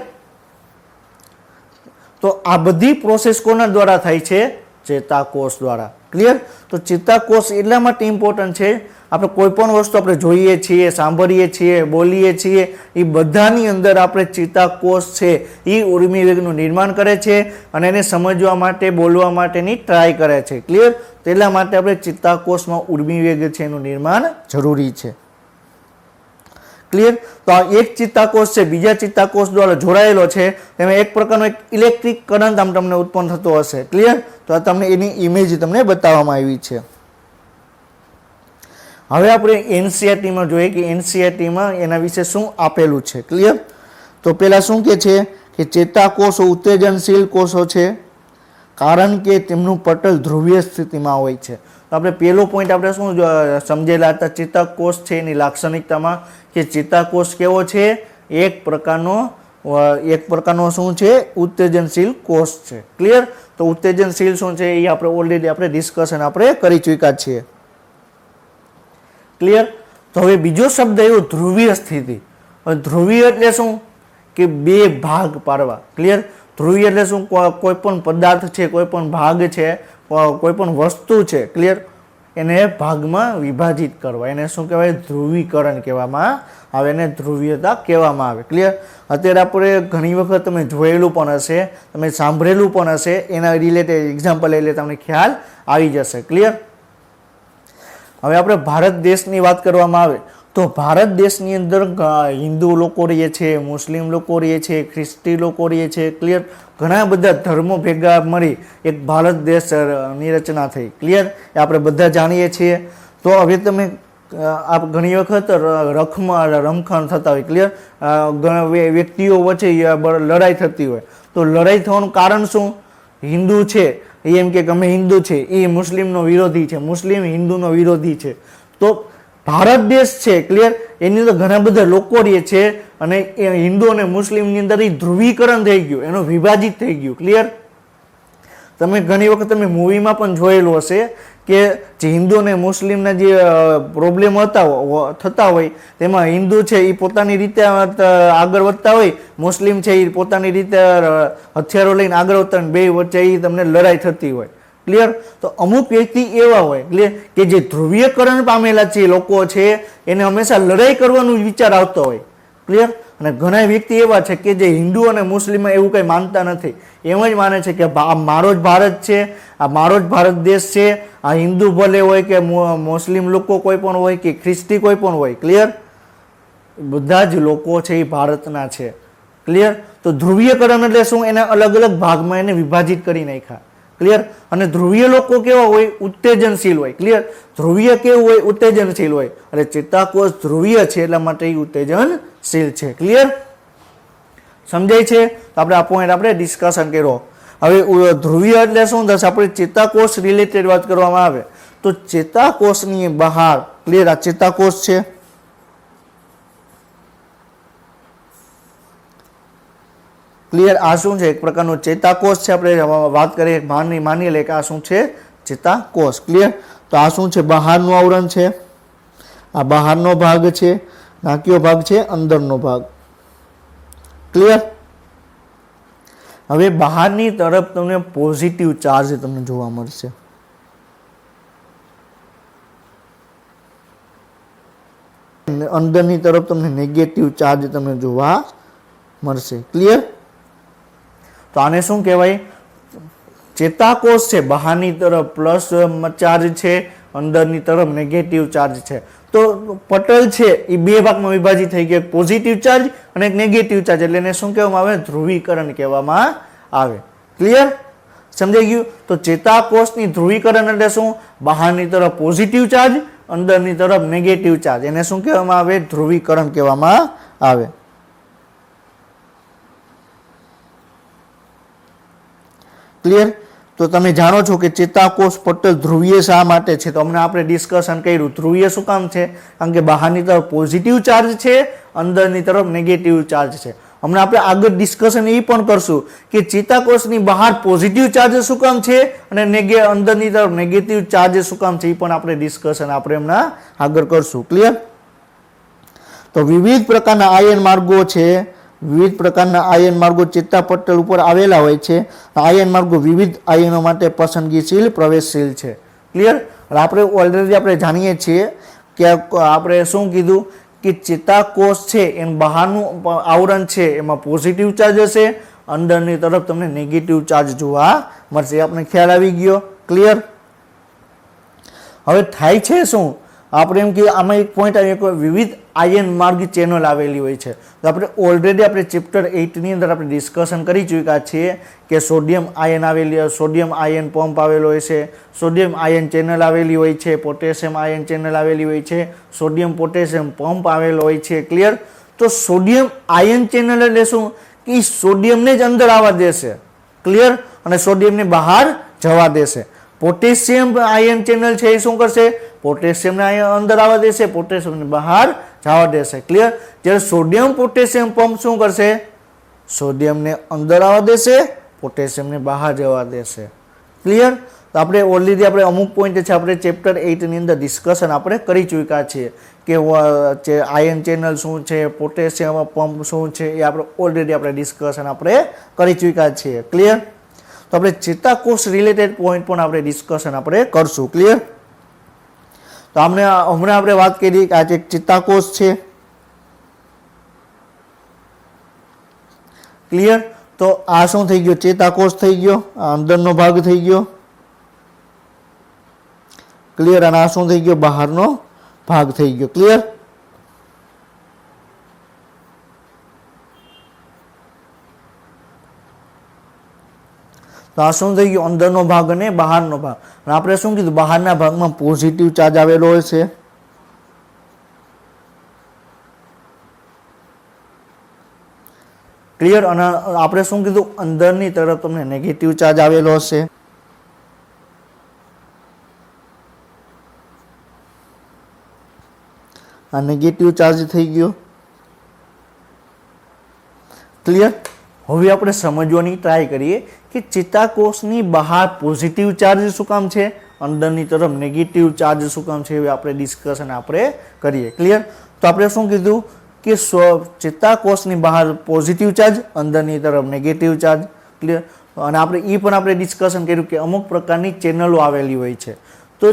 A: તો આ બધી પ્રોસેસ કોના દ્વારા થાય છે? ચેતાકોષ દ્વારા. ક્લિયર? તો ચેતાકોષ એટલા માટે ઇમ્પોર્ટન્ટ છે. આપણે કોઈ પણ વસ્તુ આપણે જોઈએ છીએ, સાંભળીએ છીએ, બોલીએ છીએ, એ બધાની અંદર આપણે ચેતાકોષ છે એ ઉર્મિ વેગનું નિર્માણ કરે છે અને એને સમજવા માટે, બોલવા માટેની ટ્રાય કરે છે. ક્લિયર? તેટલા માટે આપણે ચેતાકોષમાં ઉર્મિ વેગ છે એનું નિર્માણ જરૂરી છે. ક્લિયર? તો આ એક ચેતાકોષ છે બીજા ચેતાકોષ દ્વારા જોડાયેલો છે, તેમાં એક પ્રકારનો એક ઇલેક્ટ્રિક કરંટ આમ તમને ઉત્પન્ન થતો હશે. ક્લિયર? તો આ તમને એની ઇમેજ તમને બતાવવામાં આવી છે. હવે આપણે એનસીઈઆરટીમાં જોઈએ કે એનસીઈઆરટીમાં એના વિશે શું આપેલું છે. ક્લિયર? તો પહેલા શું કે છે કે ચેતાકોષો ઉત્તેજનશીલ કોષો છે કારણ કે તેમનું પટલ ધ્રુવીય સ્થિતિમાં હોય છે. તો આપણે પહેલો પોઈન્ટ આપણે શું સમજેલા હતા ચેતાકોષ છે એની લાક્ષણિકતામાં, કે ચેતાકોષ કેવો છે? એક પ્રકારનો શું છે? ઉત્તેજનશીલ કોષ છે. ક્લિયર? તો ઉત્તેજનશીલ શું છે એ આપણે ઓલરેડી આપણે ડિસ્કશન આપણે કરી ચૂક્યા છીએ. ક્લિયર? તો હવે બીજો શબ્દ એવો ધ્રુવીય સ્થિતિ. ધ્રુવીય એટલે શું? કે બે ભાગ પાડવા. ક્લિયર? ધ્રુવીય એટલે શું? કોઈ પણ પદાર્થ છે, કોઈ પણ ભાગ છે, કોઈ પણ વસ્તુ છે, ક્લિયર, એને ભાગમાં વિભાજિત કરવા, એને શું કહેવાય? ધ્રુવીકરણ કહેવામાં આવે, એને ધ્રુવીયતા કહેવામાં આવે. ક્લિયર? અત્યારે આપણે ઘણી વખત તમે જોયેલું પણ હશે, તમે સાંભળેલું પણ હશે, એના રિલેટેડ એક્ઝામ્પલ એટલે તમને ખ્યાલ આવી જશે. ક્લિયર? હવે આપણે ભારત દેશની વાત કરવામાં આવે તો ભારત દેશની અંદર હિન્દુ લોકો રહે છે, મુસ્લિમ લોકો રહે છે, ખ્રિસ્તી લોકો રહે છે. ક્લિયર? ઘણા બધા ધર્મો ભેગા મળી એક ભારત દેશની રચના થઈ. ક્લિયર? એ આપણે બધા જાણીએ છીએ. તો હવે તમે ઘણી વખત રમખાણ થતા હોય. ક્લિયર? વ્યક્તિઓ વચ્ચે લડાઈ થતી હોય, તો લડાઈ થવાનું કારણ શું? હિન્દુ છે એ એમ કે અમે હિન્દુ છે, એ મુસ્લિમનો વિરોધી છે, મુસ્લિમ હિન્દુનો વિરોધી છે. તો ભારત દેશ છે, ક્લિયર, એની અંદર ઘણા બધા લોકો રહે છે અને એ હિન્દુ અને મુસ્લિમની અંદર એ ધ્રુવીકરણ થઈ ગયું, એનું વિભાજિત થઈ ગયું. ક્લિયર? તમે ઘણી વખત તમે મૂવીમાં પણ જોયેલું હશે કે જે હિન્દુ અને મુસ્લિમના જે પ્રોબ્લેમ થતા હોય તેમાં હિન્દુ છે એ પોતાની રીતે આગળ વધતા હોય, મુસ્લિમ છે એ પોતાની રીતે હથિયારો લઈને આગળ વધતા હોય, બે વચ્ચે એ તમને લડાઈ થતી હોય. ક્લિયર? તો અમુક વ્યક્તિ એવા હોય, ક્લિયર, કે જે ધ્રુવીયકરણ પામેલા છે લોકો છે એને હંમેશા લડાઈ કરવાનો વિચાર આવતો હોય. ક્લિયર? અને ઘણા વ્યક્તિ એવા છે કે જે હિન્દુ અને મુસ્લિમમાં એવું કંઈ માનતા નથી, એમ જ માને છે કે આ મારો જ ભારત છે, આ મારો જ ભારત દેશ છે, આ હિન્દુ ભલે હોય કે મુસ્લિમ લોકો કોઈ પણ હોય કે ખ્રિસ્તી કોઈ પણ હોય. ક્લિયર? બધા જ લોકો છે એ ભારતના છે. ક્લિયર? તો ધ્રુવીયકરણ એટલે શું? એના અલગ અલગ ભાગમાં એને વિભાજિત કરી નાખ્યા. ક્લિયર? અને ધ્રુવીય લોકો કેવા હોય? ઉત્તેજનશીલ હોય. ક્લિયર? ધ્રુવીય કેવું હોય? ઉત્તેજનશીલ હોય. એટલે ચેતાકોષ ધ્રુવીય છે એટલા માટે એ ઉત્તેજનશીલ છે. ક્લિયર? સમજાય છે? તો આપણે આ પોઈન્ટ આપણે ડિસ્કશન કર્યો. હવે ધ્રુવીય એટલે શું થશે? આપણે ચેતાકોષ રિલેટેડ વાત કરવામાં આવે તો ચેતાકોષની બહાર, ક્લિયર, આ ચેતાકોષ છે. ક્લિયર? આ શું છે? એક પ્રકારનો ચેતાકોષ છે. આપણે વાત કરીએ માની લે કે આ શું છે? ચેતાકોષ. ક્લિયર? તો આ શું છે? બહારનું આવરણ છે, આ બહારનો ભાગ છે, આ કયો ભાગ છે? અંદરનો ભાગ. ક્લિયર? હવે બહારની તરફ તમને પોઝિટિવ ચાર્જ તમને જોવા મળશે. અંદરની તરફ તમને નેગેટિવ ચાર્જ તમને જોવા મળશે. ક્લિયર? તો આને શું કહેવાય? ચેતાકોષ છે બહારની તરફ પ્લસ ચાર્જ છે અંદરની તરફ નેગેટિવ ચાર્જ છે. તો પટલ છે એ બે ભાગમાં વિભાજિત થઈ ગયો, એક પોઝિટિવ ચાર્જ અને એક નેગેટિવ ચાર્જ. એટલે એને શું કહેવામાં આવે? ધ્રુવીકરણ કહેવામાં આવે. ક્લિયર? સમજાઈ ગયું? તો ચેતાકોષની ધ્રુવીકરણ એટલે શું? બહારની તરફ પોઝિટિવ ચાર્જ, અંદરની તરફ નેગેટિવ ચાર્જ. એને શું કહેવામાં આવે? ધ્રુવીકરણ કહેવામાં આવે. ક્લિયર? તો તમે જાણો છો કે ચેતાકોષ પટલ ધ્રુવીય શા માટે છે? તો હમણાં આપણે ડિસ્કશન કર્યું. ધ્રુવીય શું કામ છે? કારણ કે બહારની તરફ પોઝિટિવ ચાર્જ છે, અંદરની તરફ નેગેટિવ ચાર્જ છે. હમણાં આપણે આગળ ડિસ્કશન એ પણ કરશું કે ચેતાકોષની બહાર પોઝિટિવ ચાર્જ શું કામ છે અને અંદરની તરફ નેગેટિવ ચાર્જ શું કામ છે, એ પણ આપણે ડિસ્કશન આપણે હમણાં આગળ કરશું. ક્લિયર? તો વિવિધ પ્રકારના આયન માર્ગો છે, વિવિધ પ્રકારના આયન માર્ગો ચેતાપટલ ઉપર આવેલા હોય છે. આયન માર્ગો વિવિધ આયનો માટે પસંદગીશીલ પ્રવેશશીલ છે. ક્લિયર? આપણે ઓલરેડી આપણે જાણીએ છીએ કે આપણે શું કીધું કે ચેતાકોષ છે એમ બહારનું આવરણ છે એમાં પોઝિટિવ ચાર્જ હશે, અંદરની તરફ તમને નેગેટિવ ચાર્જ જોવા મળશે. આપણે ખ્યાલ આવી ગયો. ક્લિયર? હવે થાય છે શું? આપણે એમ કે આમાં એક પોઈન્ટ આવે કે વિવિધ આયન માર્ગ ચેનલ આવેલી હોય છે. તો આપણે ઓલરેડી આપણે ચેપ્ટર 8 ની અંદર આપણે ડિસ્કશન કરી ચૂક્યા છીએ કે સોડિયમ આયન આવેલી, સોડિયમ આયન પંપ આવેલો હોય છે, સોડિયમ આયન ચેનલ આવેલી હોય છે, પોટેશિયમ આયન ચેનલ આવેલી હોય છે, સોડિયમ પોટેશિયમ પંપ આવેલો હોય છે. ક્લિયર? તો સોડિયમ આયન ચેનલ એટલે શું? કે સોડિયમને જ અંદર આવવા દેશે. ક્લિયર? અને સોડિયમને બહાર જવા દેશે. પોટેશિયમ આયન ચેનલ છે એ શું કરશે? પોટેશિયમને અંદર આવવા દેશે, પોટેશિયમને બહાર જવા દેશે. ક્લિયર? જ્યારે સોડિયમ પોટેશિયમ પંપ શું કરશે? સોડિયમને અંદર આવવા દેશે, પોટેશિયમને બહાર જવા દેશે. ક્લિયર? તો આપણે ઓલરેડી આપણે અમુક પોઈન્ટ છે આપણે ચેપ્ટર 8 ની અંદર ડિસ્કશન આપણે કરી ચૂક્યા છીએ કે આયન ચેનલ શું છે, પોટેશિયમ પંપ શું છે, એ આપણે ઓલરેડી આપણે ડિસ્કશન આપણે કરી ચૂક્યા છીએ. ક્લિયર? તો આપણે ચેતાકોષ રિલેટેડ પોઈન્ટ પણ આપણે ડિસ્કશન આપણે કરશું. ક્લિયર? તો હમણાં આપણે વાત કરી કે આ એક ચેતાકોષ છે. ક્લિયર? તો આ શું થઈ ગયો? ચેતાકોષ થઈ ગયો, આ અંદરનો ભાગ થઈ ગયો. ક્લિયર? અને આ શું થઈ ગયો? બહારનો ભાગ થઈ ગયો. ક્લિયર? તો આ શું થઈ ગયું? અંદરનો ભાગ અને બહારનો ભાગ. અને આપણે શું કીધું? બહારના ભાગમાં પોઝિટિવ ચાર્જ આવેલો હોય છે. ક્લિયર? અને આપણે શું કીધું? અંદરની તરફ તમને નેગેટિવ ચાર્જ આવેલો હશે. આ નેગેટિવ ચાર્જ થઈ ગયો. ક્લિયર? હવે આપણે સમજવાની ટ્રાય કરીએ કે ચેતાકોષની બહાર પોઝિટિવ ચાર્જ શું કામ છે, અંદરની તરફ નેગેટિવ ચાર્જ શું કામ છે, એ આપણે ડિસ્કશન આપણે કરીએ. ક્લિયર? તો આપણે શું કીધું કે ચેતાકોષની બહાર પોઝિટિવ ચાર્જ, અંદરની તરફ નેગેટિવ ચાર્જ. ક્લિયર? અને આપણે એ પણ આપણે ડિસ્કશન કર્યું કે અમુક પ્રકારની ચેનલો આવેલી હોય છે. તો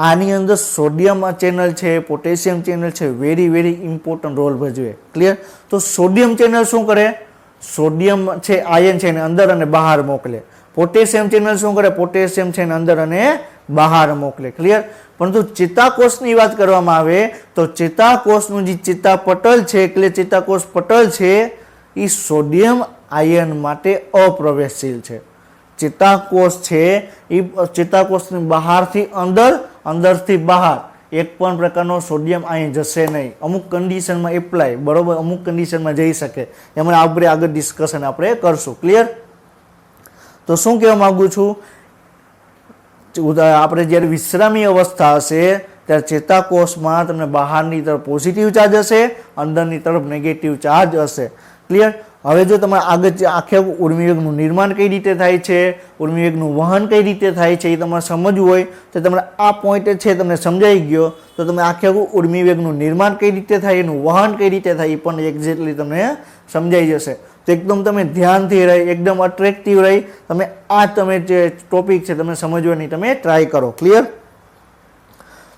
A: આની અંદર સોડિયમ ચેનલ છે, પોટેશિયમ ચેનલ છે, વેરી વેરી ઇમ્પોર્ટન્ટ રોલ ભજવે. ક્લિયર? તો સોડિયમ ચેનલ શું કરે? સોડિયમ છે આયન છે એને અંદર અને બહાર મોકલે. પોટેશિયમ ચેનલ શું કરે? પોટેશિયમ છે એને અંદર અને બહાર મોકલે. ક્લિયર? પરંતુ ચેતાકોષની વાત કરવામાં આવે તો ચેતાકોષનું જે ચેતાપટલ છે, એટલે ચેતાકોષ પટલ છે એ સોડિયમ આયન માટે અપ્રવેશશીલ છે. ચેતાકોષ છે એ ચેતાકોષની બહારથી અંદર, અંદરથી બહાર એક પણ પ્રકારનો સોડિયમ આયન જશે નહીં. અમુક કન્ડિશનમાં એપ્લાય, બરોબર, અમુક કન્ડિશનમાં જઈ શકે. એમાં આપણે આગળ ડિસ્કશન આપણે કરશું. ક્લિયર? તો શું કહેવા માંગુ છું? આપણે જ્યારે વિશ્રામી અવસ્થા હશે ત્યારે ચેતાકોષમાં તમને બહારની તરફ પોઝિટિવ ચાર્જ હશે, અંદરની તરફ નેગેટિવ ચાર્જ હશે. ક્લિયર? હવે જો તમારે આગળ આખે ઉર્મિવેગનું નિર્માણ કઈ રીતે થાય છે, ઉર્મિવેગનું વહન કઈ રીતે થાય છે, એ તમારે સમજવું હોય તો તમારે આ પોઈન્ટ છે તમને સમજાઈ ગયો તો તમે આખે ઉર્મિવેગનું નિર્માણ કઈ રીતે થાય, એનું વહન કઈ રીતે થાય એ પણ એક્ઝેક્ટલી તમને સમજાઈ જશે. તો એકદમ તમે ધ્યાનથી રહી, એકદમ અટ્રેક્ટિવ રહી તમે જે ટોપિક છે તમે સમજવાની તમે ટ્રાય કરો. ક્લિયર?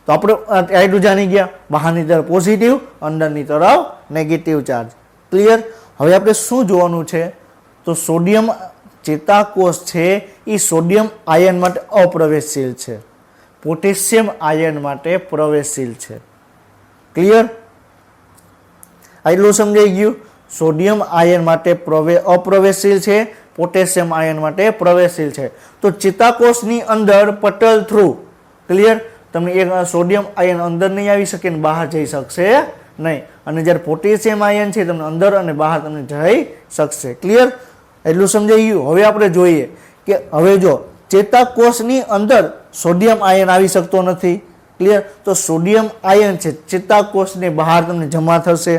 A: તો આપણે આટલું જાણી ગયા, બહારની તરફ પોઝિટિવ, અંદરની તરફ નેગેટિવ ચાર્જ. ક્લિયર? હવે આપણે શું જોવાનું છે? તો સોડિયમ ચેતાકોષ છે એ સોડિયમ આયન માટે અપ્રવેશશીલ છે. પોટેશિયમ આયન માટે પ્રવેશશીલ છે. ક્લિયર? આટલું સમજાઈ ગયું. સોડિયમ આયન માટે અપ્રવેશશીલ છે, પોટેશિયમ આયન માટે પ્રવેશશીલ છે. તો ચેતાકોષની અંદર પટલ થ્રુ, ક્લિયર, તમને એક સોડિયમ આયન અંદર નહીં આવી શકે ને બહાર જઈ શકશે નહીં, અને જ્યારે પોટેશિયમ આયન છે તમને અંદર અને બહાર તમને જઈ શકશે. ક્લિયર? એટલું સમજાઈ ગયું. હવે આપણે જોઈએ કે હવે જો ચેતાકોષની અંદર સોડિયમ આયન આવી શકતો નથી. ક્લિયર? તો સોડિયમ આયન છે ચેતાકોષની બહાર તમને જમા થશે.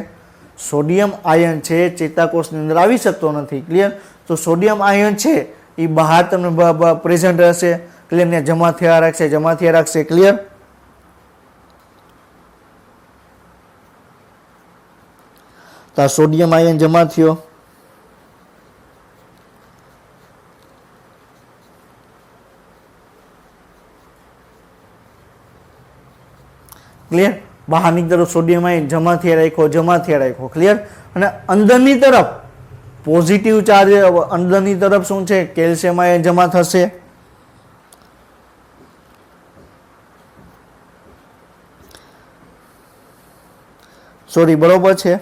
A: સોડિયમ આયન છે ચેતાકોષની અંદર આવી શકતો નથી. ક્લિયર? તો સોડિયમ આયન છે એ બહાર તમને પ્રેઝન્ટ રહેશે. ક્લિયર? ને જમા થયા રાખશે. ક્લિયર? તો આ સોડિયમ આયન જમા થયો. ક્લિયર? બહારની તરફ સોડિયમ આયન જમા થયા રાખ્યો. ક્લિયર? અને અંદરની તરફ પોઝિટિવ ચાર્જ, અંદરની તરફ શું છે? કેલ્શિયમ આયન જમા થશે. સોરી, બરોબર છે.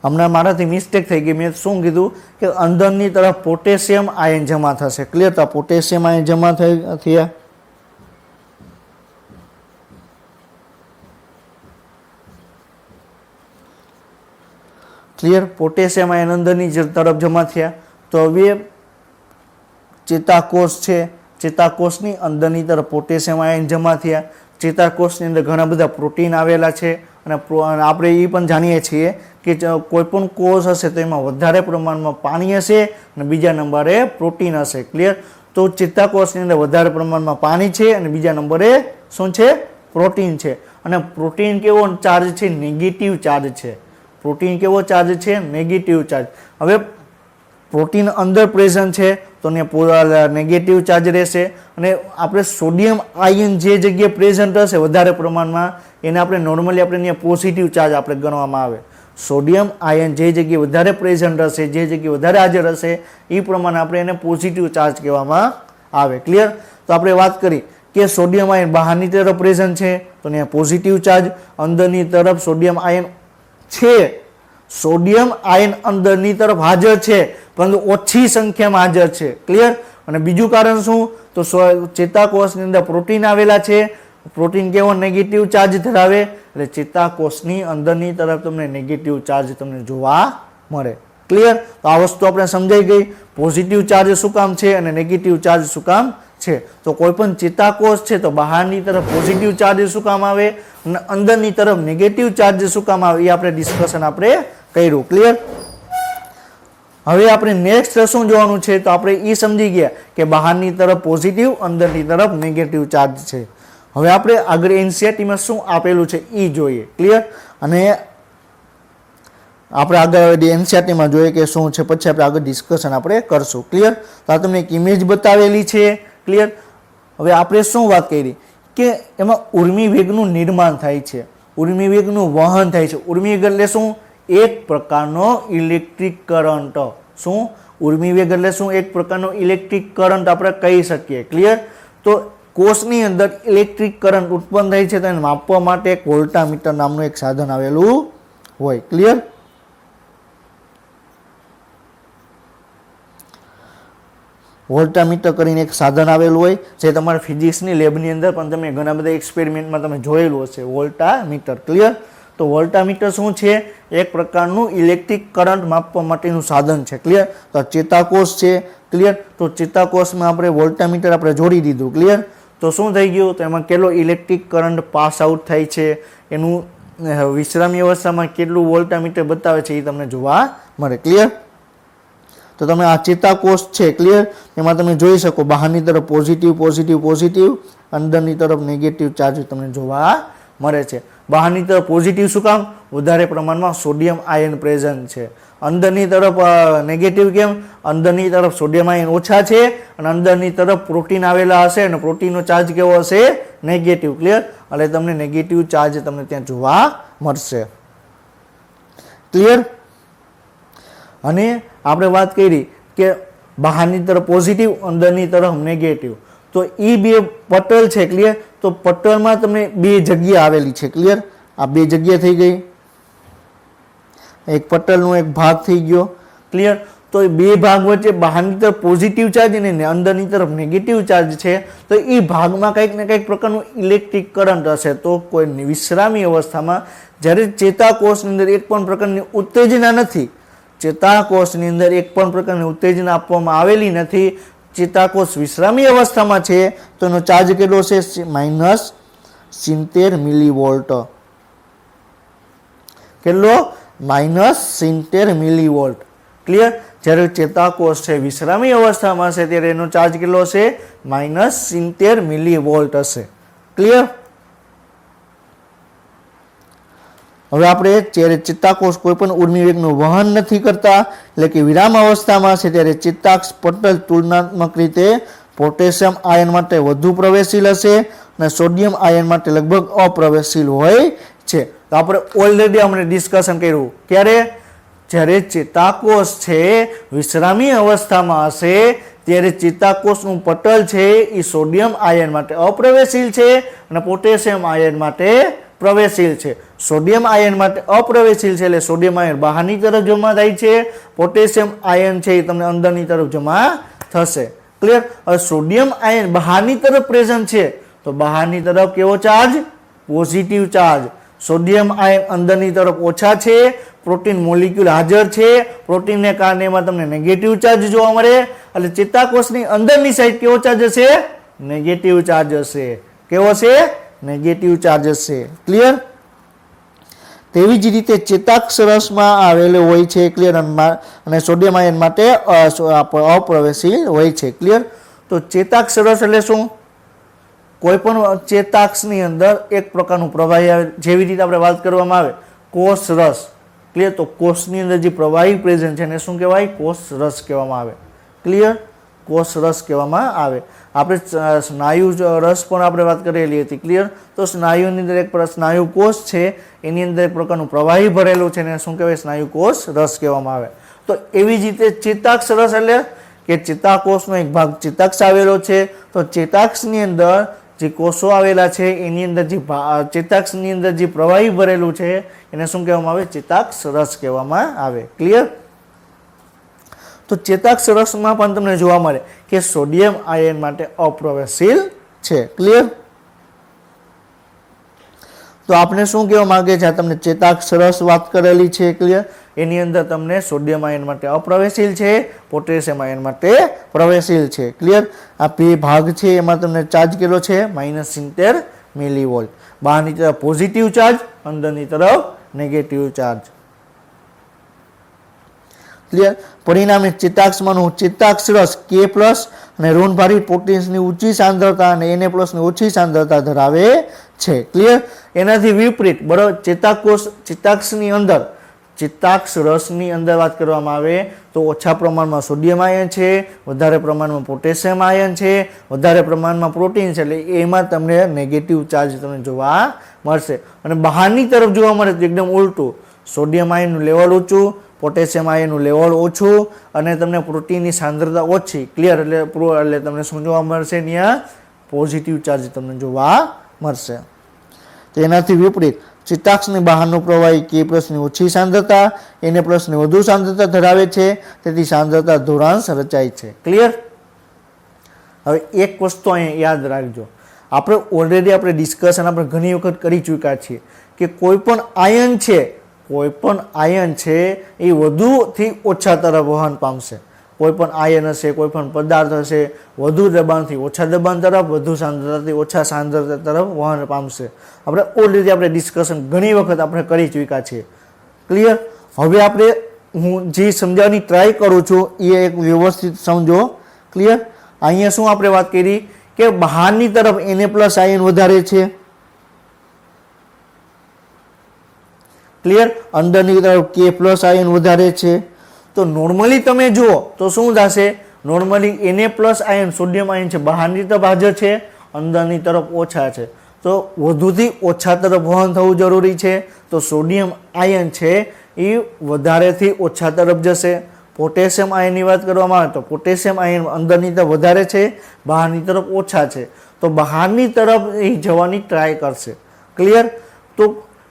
A: હમણાં મારાથી મિસ્ટેક થઈ ગઈ. મેં શું કીધું કે અંદરની તરફ પોટેશિયમ આયન જમા થશે. ક્લિયર? તો પોટેશિયમ આયન જમા થયા. ક્લિયર? પોટેશિયમ આયન અંદરની તરફ જમા થયા. તો હવે ચેતાકોષ છે, ચેતાકોષની અંદરની તરફ પોટેશિયમ આયન જમા થયા. ચેતાકોષની અંદર ઘણા બધા પ્રોટીન આવેલા છે, અને આપણે એ પણ જાણીએ છીએ કે કોઈ પણ કોષ હશે તો એમાં વધારે પ્રમાણમાં પાણી હશે અને બીજા નંબરે પ્રોટીન હશે. ક્લિયર? તો ચેતાકોષની અંદર વધારે પ્રમાણમાં પાણી છે અને બીજા નંબરે શું છે? પ્રોટીન છે. અને પ્રોટીન કેવો ચાર્જ છે? નેગેટિવ ચાર્જ છે. પ્રોટીન કેવો ચાર્જ છે? Negative charge. હવે પ્રોટીન અંદર પ્રેઝન્ટ છે તો નેગેટિવ ચાર્જ રહેશે. અને આપણે સોડિયમ આયન જે જગ્યાએ પ્રેઝન્ટ હશે વધારે પ્રમાણમાં એને આપણે નોર્મલી આપણે પોઝિટિવ ચાર્જ આપણે ગણવામાં આવે. સોડિયમ આયન જે જગ્યાએ વધારે પ્રેઝન્ટ હશે, જે જગ્યાએ વધારે હાજર હશે એ પ્રમાણે આપણે એને પોઝિટિવ ચાર્જ કહેવામાં આવે. ક્લિયર? તો આપણે વાત કરી કે સોડિયમ આયન બહારની તરફ પ્રેઝન્ટ છે તો ત્યાં પોઝિટિવ ચાર્જ, અંદરની તરફ સોડિયમ આયન છે, સોડિયમ આયન અંદરની તરફ હાજર છે પરંતુ ઓછી સંખ્યામાં હાજર છે. ક્લિયર? અને બીજું કારણ શું? તો ચેતાકોષની અંદર પ્રોટીન આવેલા છે. પ્રોટીન કેવો? નેગેટિવ ચાર્જ ધરાવે. એટલે ચેતાકોષની અંદરની તરફ તમને નેગેટિવ ચાર્જ તમને જોવા મળે. ક્લિયર? તો આ વસ્તુ આપણે સમજાઈ ગઈ. પોઝિટિવ ચાર્જ શું કામ છે અને નેગેટિવ ચાર્જ શું કામ છે. તો કોઈ પણ ચેતાકોષ છે તો બહારની તરફ પોઝિટિવ ચાર્જ શું કામ આવે અને અંદરની તરફ નેગેટિવ ચાર્જ શું કામ આવે એ આપણે ડિસ્કશન આપણે કર્યું. ક્લિયર? હવે આપણે નેક્સ્ટ શું જોવાનું છે? તો આપણે એ સમજી ગયા કે બહારની તરફ પોઝિટિવ, અંદરની તરફ નેગેટિવ ચાર્જ છે. હવે આપણે આગળ એનસીઈઆરટીમાં શું આપેલું છે એ જોઈએ. ક્લિયર? અને આપણે આગળ એનસીઈઆરટીમાં જોઈએ કે શું છે, પછી આપણે આગળ ડિસ્કશન આપણે કરશું. ક્લિયર? તો આ તમને એક ઇમેજ બતાવેલી છે. ક્લિયર? હવે આપણે શું વાત કરી કે એમાં ઉર્મિ વેગનું નિર્માણ થાય છે, ઉર્મિ વેગનું વહન થાય છે. ઉર્મિ વેગ એટલે શું? એક પ્રકારનો ઇલેક્ટ્રિક કરંટ. શું? ઉર્મિ વેગ એટલે શું? એક પ્રકારનો ઇલેક્ટ્રિક કરંટ આપણે કહી શકીએ. ક્લિયર? તો કોષની અંદર ઇલેક્ટ્રિક કરંટ ઉત્પન્ન થાય છે તો એને માપવા માટે એક વોલ્ટામીટર નામનું એક સાધન આવેલું હોય. ક્લિયર? વોલ્ટામીટર કરીને એક સાધન આવેલું હોય જે તમારા ફિઝિક્સની લેબની અંદર પણ તમે ઘણા બધા એક્સપેરિમેન્ટમાં તમે જોયેલું હશે. વોલ્ટામીટર. ક્લિયર? તો વોલ્ટામીટર શું છે? એક પ્રકારનું ઇલેક્ટ્રિક કરંટ માપવા માટેનું સાધન છે. ક્લિયર? તો ચેતાકોષ છે. ક્લિયર? તો ચેતાકોષમાં આપણે વોલ્ટામીટર આપણે જોડી દીધું. ક્લિયર? તો શું થઈ ગયું? તો એમાં કેટલો ઇલેક્ટ્રિક કરંટ પાસ આઉટ થાય છે, એનું વિશ્રામી અવસ્થામાં કેટલું વોલ્ટામીટર બતાવે છે એ તમને જોવા મળે. ક્લિયર? તો તમે આ ચેતાકોષ છે. ક્લિયર? એમાં તમે જોઈ શકો બહારની તરફ પોઝિટિવ પોઝિટિવ પોઝિટિવ, અંદરની તરફ નેગેટિવ ચાર્જ તમને જોવા મળે છે. બહારની તરફ પોઝિટિવ શું કામ? વધારે પ્રમાણમાં સોડિયમ આયન પ્રેઝન્ટ છે. અંદરની તરફ નેગેટિવ કેમ? અંદરની તરફ સોડિયમ આયન ઓછા છે અને અંદરની તરફ પ્રોટીન આવેલા હશે અને પ્રોટીનનો ચાર્જ કેવો હશે? નેગેટિવ. ક્લિયર? એટલે તમને નેગેટિવ ચાર્જ તમને ત્યાં જોવા મળશે. ક્લિયર? અને આપણે વાત કરી કે બહારની તરફ પોઝિટિવ, અંદરની તરફ નેગેટિવ. તો એ બે પટલ છે ક્લિયર. તો પટલમાં તમને બે જગ્યા આવેલી છે ક્લિયર. આ બે જગ્યા થઈ ગઈ, એક પટલનો એક ભાગ થઈ ગયો ક્લિયર. તો એ બે ભાગ વચ્ચે બહારની તરફ પોઝિટિવ ચાર્જ અને અંદરની તરફ નેગેટિવ ચાર્જ છે. તો એ ભાગમાં કંઈક ને કંઈક પ્રકારનું ઇલેક્ટ્રિક કરંટ હશે. તો કોઈ વિશ્રામી અવસ્થામાં જ્યારે ચેતાકોષની અંદર એક પણ પ્રકારની ઉત્તેજના નથી, ચેતાકોષની અંદર એક પણ પ્રકારની ઉત્તેજના આપવામાં આવેલી નથી, ચેતાકોષ વિશ્રામી અવસ્થામાં છે, તો એનો ચાર્જ કેટલો છે? -70 મિલીવોલ્ટ. કેટલો? -70 મિલીવોલ્ટ ક્લિયર. જ્યારે ચેતાકોષ છે વિશ્રામી અવસ્થામાં છે ત્યારે એનો ચાર્જ કેટલો હશે? -70 મિલીવોલ્ટ હશે ક્લિયર. હવે આપણે જ્યારે ચેતાકોષ કોઈ પણ ઉર્મિવેગનું વહન નથી કરતા એટલે કે વિરામ અવસ્થામાં છે ત્યારે ચેતાક્ષ પટલ તુલનાત્મક રીતે પોટેશિયમ આયન માટે વધુ પ્રવેશશીલ હશે અને સોડિયમ આયન માટે લગભગ અપ્રવેશશીલ હોય છે. તો આપણે ઓલરેડી આપણે ડિસ્કશન કર્યું ક્યારે? જ્યારે ચેતાકોષ છે વિશ્રામી અવસ્થામાં હશે ત્યારે ચેતાકોષનું પટલ છે એ સોડિયમ આયન માટે અપ્રવેશશીલ છે અને પોટેશિયમ આયન માટે પ્રવેશશીલ છે. સોડિયમ આયન માટે અપ્રવેશશીલ છે એટલે સોડિયમ આયન બહારની તરફ જમા થાય છે, પોટેશિયમ આયન છે એ તમને અંદરની તરફ જમા થશે ક્લિયર. હવે સોડિયમ આયન બહારની તરફ પ્રેઝન્ટ છે તો બહારની તરફ કેવો charge? Positive charge. Sodium ion અંદરની તરફ ઓછા છે, પ્રોટીન મોલિક્યુલ હાજર છે, પ્રોટીનને કારણે એમાં તમને નેગેટિવ ચાર્જ જોવા મળે એટલે ચેતાકોષની અંદરની સાઈડ કેવો ચાર્જ હશે? નેગેટિવ ચાર્જ હશે. કેવો છે? નેગેટિવ ચાર્જ હશે ક્લિયર. તેવી જ રીતે ચેતાક્ષ રસમાં આવેલો હોય છે ક્લિયર અને સોડિયમ આયન માટે અપ્રવેશશીલ હોય છે ક્લિયર. તો ચેતાક્ષ રસ એટલે શું? કોઈ પણ ચેતાક્ષની અંદર એક પ્રકારનું પ્રવાહી આવે, જેવી રીતે આપણે વાત કરવામાં આવે કોષ રસ ક્લિયર. તો કોષની અંદર જે પ્રવાહી પ્રેઝન્ટ છે એને શું કહેવાય? કોષ રસ કહેવામાં આવે ક્લિયર. કોષ રસ કહેવામાં આવે. આપણે સ્નાયુ રસ પણ આપણે વાત કરેલી હતી ક્લિયર. તો સ્નાયુની અંદર એક સ્નાયુ કોષ છે એની અંદર એક પ્રકારનું પ્રવાહી ભરેલું છે એને શું કહેવાય? સ્નાયુ કોષ રસ કહેવામાં આવે. તો એવી જ રીતે ચેતાક્ષ રસ એટલે કે ચેતાકોષનો એક ભાગ ચેતાક્ષ આવેલો છે તો ચેતાક્ષની અંદર જે કોષો આવેલા છે એની અંદર જે ચેતાક્ષની અંદર જે પ્રવાહી ભરેલું છે એને શું કહેવામાં આવે? ચેતાક્ષ રસ કહેવામાં આવે ક્લિયર. તો ચેતાક્ષ રસમાં પણ તમને જોવા મળે કે સોડિયમ આયન માટે અપ્રવેશશીલ છે ક્લિયર. તો આપણે શું કહેવા માંગે છે? તમને ચેતાક્ષ રસ વાત કરેલી છે ક્લિયર. એની અંદર તમને સોડિયમ આયન માટે અપ્રવેશશીલ છે, પોટેશિયમ આયન માટે પ્રવેશશીલ છે ક્લિયર. આ બે ભાગ છે એમાં તમને ચાર્જ કેટલો છે? -70 મિલીવોલ્ટ. બહારની તરફ પોઝિટિવ ચાર્જ, અંદરની તરફ નેગેટિવ ચાર્જ ક્લિયર. પરિણામે ચેતાક્ષમાંનું ચેતાક્ષ રસ K+ અને ઋણભારિત પ્રોટીન્સની ઊંચી સાંદ્રતા અને Na+ ની ઓછી સાંદ્રતા ધરાવે છે ક્લિયર. એનાથી વિપરીત બરાબર ચેતાક્ષની અંદર ચેતાક્ષ રસની અંદર વાત કરવામાં આવે તો ઓછા પ્રમાણમાં સોડિયમ આયન છે, વધારે પ્રમાણમાં પોટેશિયમ આયન છે, વધારે પ્રમાણમાં પ્રોટીન છે એટલે એમાં તમને નેગેટિવ ચાર્જ તમને જોવા મળશે. અને બહારની તરફ જોવા મળે તો એકદમ ઉલટું, સોડિયમ આયનનું લેવલ ઊંચું, પોટેશિયમ આયનનું લેવલ ઓછું અને તમને પ્રોટીનની સાંદ્રતા ઓછી ક્લિયર. એટલે તમને શું જોવા મળશે? ત્યાં પોઝિટિવ ચાર્જ તમને જોવા મળશે. તો એનાથી વિપરીત ચેતાક્ષની બહારનું પ્રવાહી K+ ની ઓછી સાંદ્રતા, Na+ ની વધુ સાંદ્રતા ધરાવે છે, તેથી સાંદ્રતા ધોરાંશ રચાય છે ક્લિયર. હવે એક વસ્તુ અહીંયા યાદ રાખજો, આપણે ઓલરેડી આપણે ડિસ્કશન આપણે ઘણી વખત કરી ચૂક્યા છીએ કે કોઈ પણ આયન છે એ વધુથી ઓછા તરફ વહન પામશે. કોઈ પણ આયન હશે, કોઈ પણ પદાર્થ હશે, વધુ દબાણથી ઓછા દબાણ તરફ, વધુ સાંદ્રતાથી ઓછા સાંદ્રતા તરફ વહન પામશે. આપણે ઓલરેડી આપણે ડિસ્કશન ઘણી વખત આપણે કરી ચૂક્યા છીએ ક્લિયર. હવે આપણે હું જે સમજાવવાની ટ્રાય કરું છું એ એક વ્યવસ્થિત સમજો ક્લિયર. અહીંયા શું આપણે વાત કરી કે બહારની તરફ Na+ આયન વધારે છે ક્લિયર, અંદરની તરફ K+ આયન વધારે છે. તો નોર્મલી તમે જુઓ તો શું થશે? Normally Na+ ion sodium ion છે બહારની તરફ હાજર છે, અંદરની તરફ ઓછા છે. તો વધુથી ઓછા તરફ વહન થવું જરૂરી છે. તો સોડિયમ આયન છે એ વધારેથી ઓછા તરફ જશે, પોટેશિયમ આયનની વાત કરવામાં આવે તો પોટેશિયમ આયન અંદરની તરફ વધારે છે, બહારની તરફ ઓછા છે, તો બહારની તરફ એ જવાની ટ્રાય કરશે. ક્લિયર? તો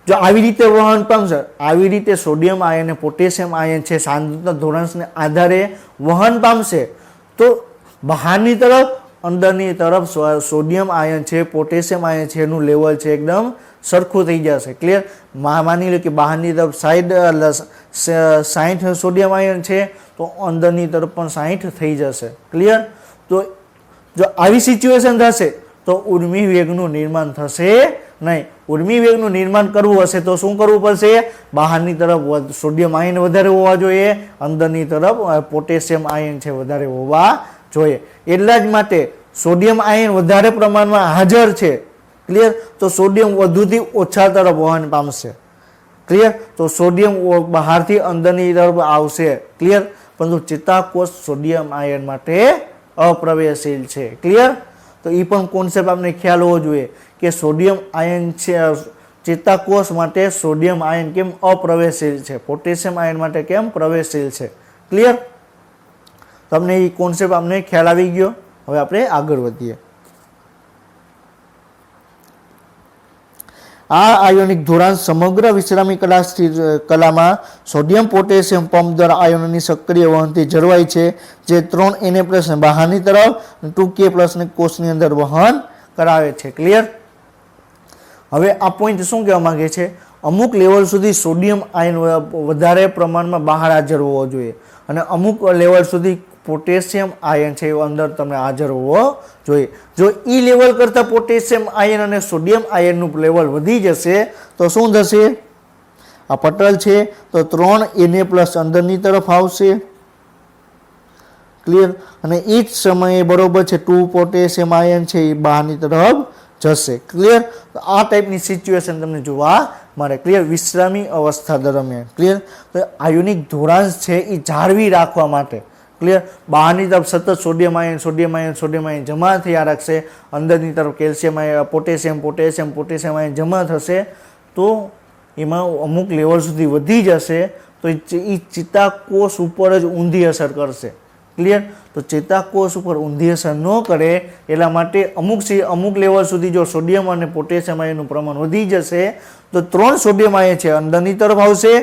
A: જો આવી રીતે વહન પામશે, આવી રીતે સોડિયમ આયન અને પોટેશિયમ આયન છે સાંદ્રતા ધોરણને આધારે વહન પામશે, તો બહારની તરફ અંદરની તરફ સોડિયમ આયન છે, પોટેશિયમ આયન છે એનું લેવલ છે એકદમ સરખું થઈ જશે. ક્લિયર? માની લો કે બહારની તરફ 60 સોડિયમ આયન છે તો અંદરની તરફ પણ 60 થઈ જશે. ક્લિયર? તો જો આવી સિચ્યુએશન થશે તો ઉર્મી વેગનું નિર્માણ થશે નહીં. ઉર્મી વેગનું નિર્માણ કરવું હશે તો શું કરવું પડશે? બહારની તરફ સોડિયમ આયન વધારે હોવા જોઈએ, અંદરની તરફ પોટેશિયમ આયન છે વધારે હોવા જોઈએ. એટલા જ માટે સોડિયમ આયન વધારે પ્રમાણમાં હાજર છે. ક્લિયર? તો સોડિયમ વધુથી ઓછા તરફ વહન પામશે. ક્લિયર? તો સોડિયમ બહારથી અંદરની તરફ આવશે. ક્લિયર? પરંતુ ચેતાકોષ સોડિયમ આયન માટે અપ્રવેશશીલ છે. ક્લિયર? તો એ પણ કોન્સેપ્ટ આપણે ખ્યાલ હોવો જોઈએ કે સોડિયમ આયન છે ચેતાકોષ માટે સોડિયમ આયન કેમ અપ્રવેશશીલ છે, પોટેશિયમ આયન માટે કેમ પ્રવેશશીલ છે. ક્લિયર? તમને એ કોન્સેપ્ટ આપણે ખ્યાલ આવી ગયો. હવે આપણે આગળ વધીએ. આ આયોનિક ધોરણ સમગ્ર વિશ્રામી કલામાં સોડિયમ પોટેશિયમ પંપ દ્વારા આયોનોની સક્રિય વહનથી જળવાય છે, જે 3 Na+ ને બહારની તરફ 2K+ ને કોષની અંદર વહન કરાવે છે. ક્લિયર? હવે આ પોઈન્ટ શું કહેવા માંગે છે? અમુક લેવલ સુધી સોડિયમ આયન વધારે પ્રમાણમાં બહાર હાજર હોવો જોઈએ અને અમુક લેવલ સુધી પોટેશિયમ આયન છે એ અંદર તમને હાજર હોવો જોઈએ. જો ઈ લેવલ કરતાં પોટેશિયમ આયન અને સોડિયમ આયનનું લેવલ વધી જશે તો શું થશે? આ પટલ છે તો 3 Na+ અંદરની તરફ આવશે. ક્લિયર? અને એ જ સમયે બરોબર છે 2 પોટેશિયમ આયન છે એ બહારની તરફ જશે. ક્લિયર? તો આ ટાઈપની સિચ્યુએશન તમને જોવા મળે. ક્લિયર? વિશ્રામી અવસ્થા દરમિયાન. ક્લિયર? તો આયોનિક ધોરાંશ છે એ જાળવી રાખવા માટે ક્લિયર બહારની તરફ સતત સોડિયમ આયન જમા થયા રાખશે, અંદરની તરફ કેલ્શિયમ આયન પોટેશિયમ આયન જમા થશે, તો એમાં અમુક લેવલ સુધી વધી જશે તો એ ચેતાકોષ ઉપર જ ઊંધી અસર કરશે. ક્લિયર? તો ચેતાકોષ ઉપર ઊંધી અસર ન કરે એટલા માટે અમુક લેવલ સુધી જો સોડિયમ અને પોટેશિયમ આયનનું પ્રમાણ વધી જશે તો 3 સોડિયમ આયન છે અંદરની તરફ આવશે,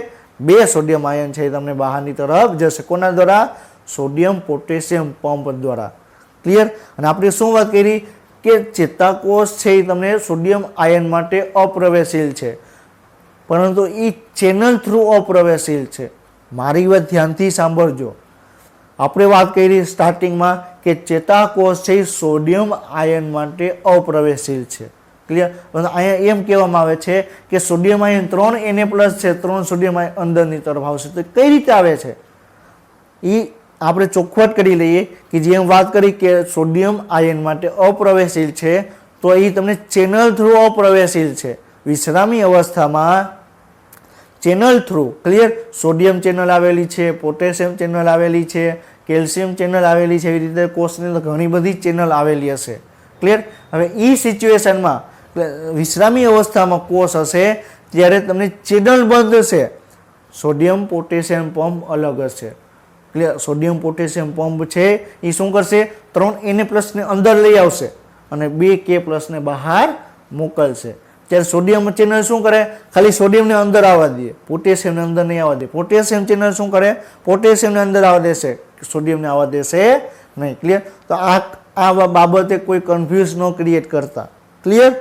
A: 2 સોડિયમ આયન છે તમને બહારની તરફ જશે. કોના દ્વારા? સોડિયમ પોટેશિયમ પંપ દ્વારા. ક્લિયર? અને આપણે શું વાત કરી કે ચેતાકોષ છે એ તમને સોડિયમ આયન માટે અપ્રવેશશીલ છે, પરંતુ એ ચેનલ થ્રુ અપ્રવેશશીલ છે. મારી વાત ધ્યાનથી સાંભળજો. આપણે વાત કરી સ્ટાર્ટિંગમાં કે ચેતાકોષ છે સોડિયમ આયન માટે અપ્રવેશશીલ છે. ક્લિયર? અહીંયા એમ કહેવામાં આવે છે કે સોડિયમ આયન 3 Na+ છે, 3 સોડિયમ આયન અંદરની તરફ આવશે. તો કઈ રીતે આવે છે એ આપણે ચોખવટ કરી લઈએ કે જેમ વાત કરી કે સોડિયમ આયન માટે અપ્રવેશશીલ છે તો એ તમને ચેનલ થ્રુ અપ્રવેશશીલ છે. વિશ્રામી અવસ્થામાં channel through clear sodium channel આવેલી છે, પોટેશિયમ ચેનલ આવેલી છે, કેલ્શિયમ ચેનલ આવેલી છે, એવી રીતે કોષની અંદર ઘણી બધી ચેનલ આવેલી હશે. ક્લિયર? હવે એ સિચ્યુએશનમાં વિશ્રામી અવસ્થામાં કોષ હશે ત્યારે તમને ચેનલ બંધ હશે, સોડિયમ પોટેશિયમ પંપ અલગ હશે. ક્લિયર? સોડિયમ પોટેશિયમ પંપ છે એ શું કરશે? 3 Na+ ને અંદર લઈ આવશે અને 2K+ ને બહાર મોકલશે. ત્યારે સોડિયમ ચેનલ શું કરે? ખાલી સોડિયમને અંદર આવવા દે, પોટેશિયમને અંદર નહીં આવવા દે. પોટેશિયમ ચેનલ શું કરે? પોટેશિયમને અંદર આવવા દેશે, સોડિયમને આવવા દેશે નહીં. ક્લિયર? તો આ બાબતે કોઈ કન્ફ્યુઝ ન ક્રિએટ કરતા. ક્લિયર?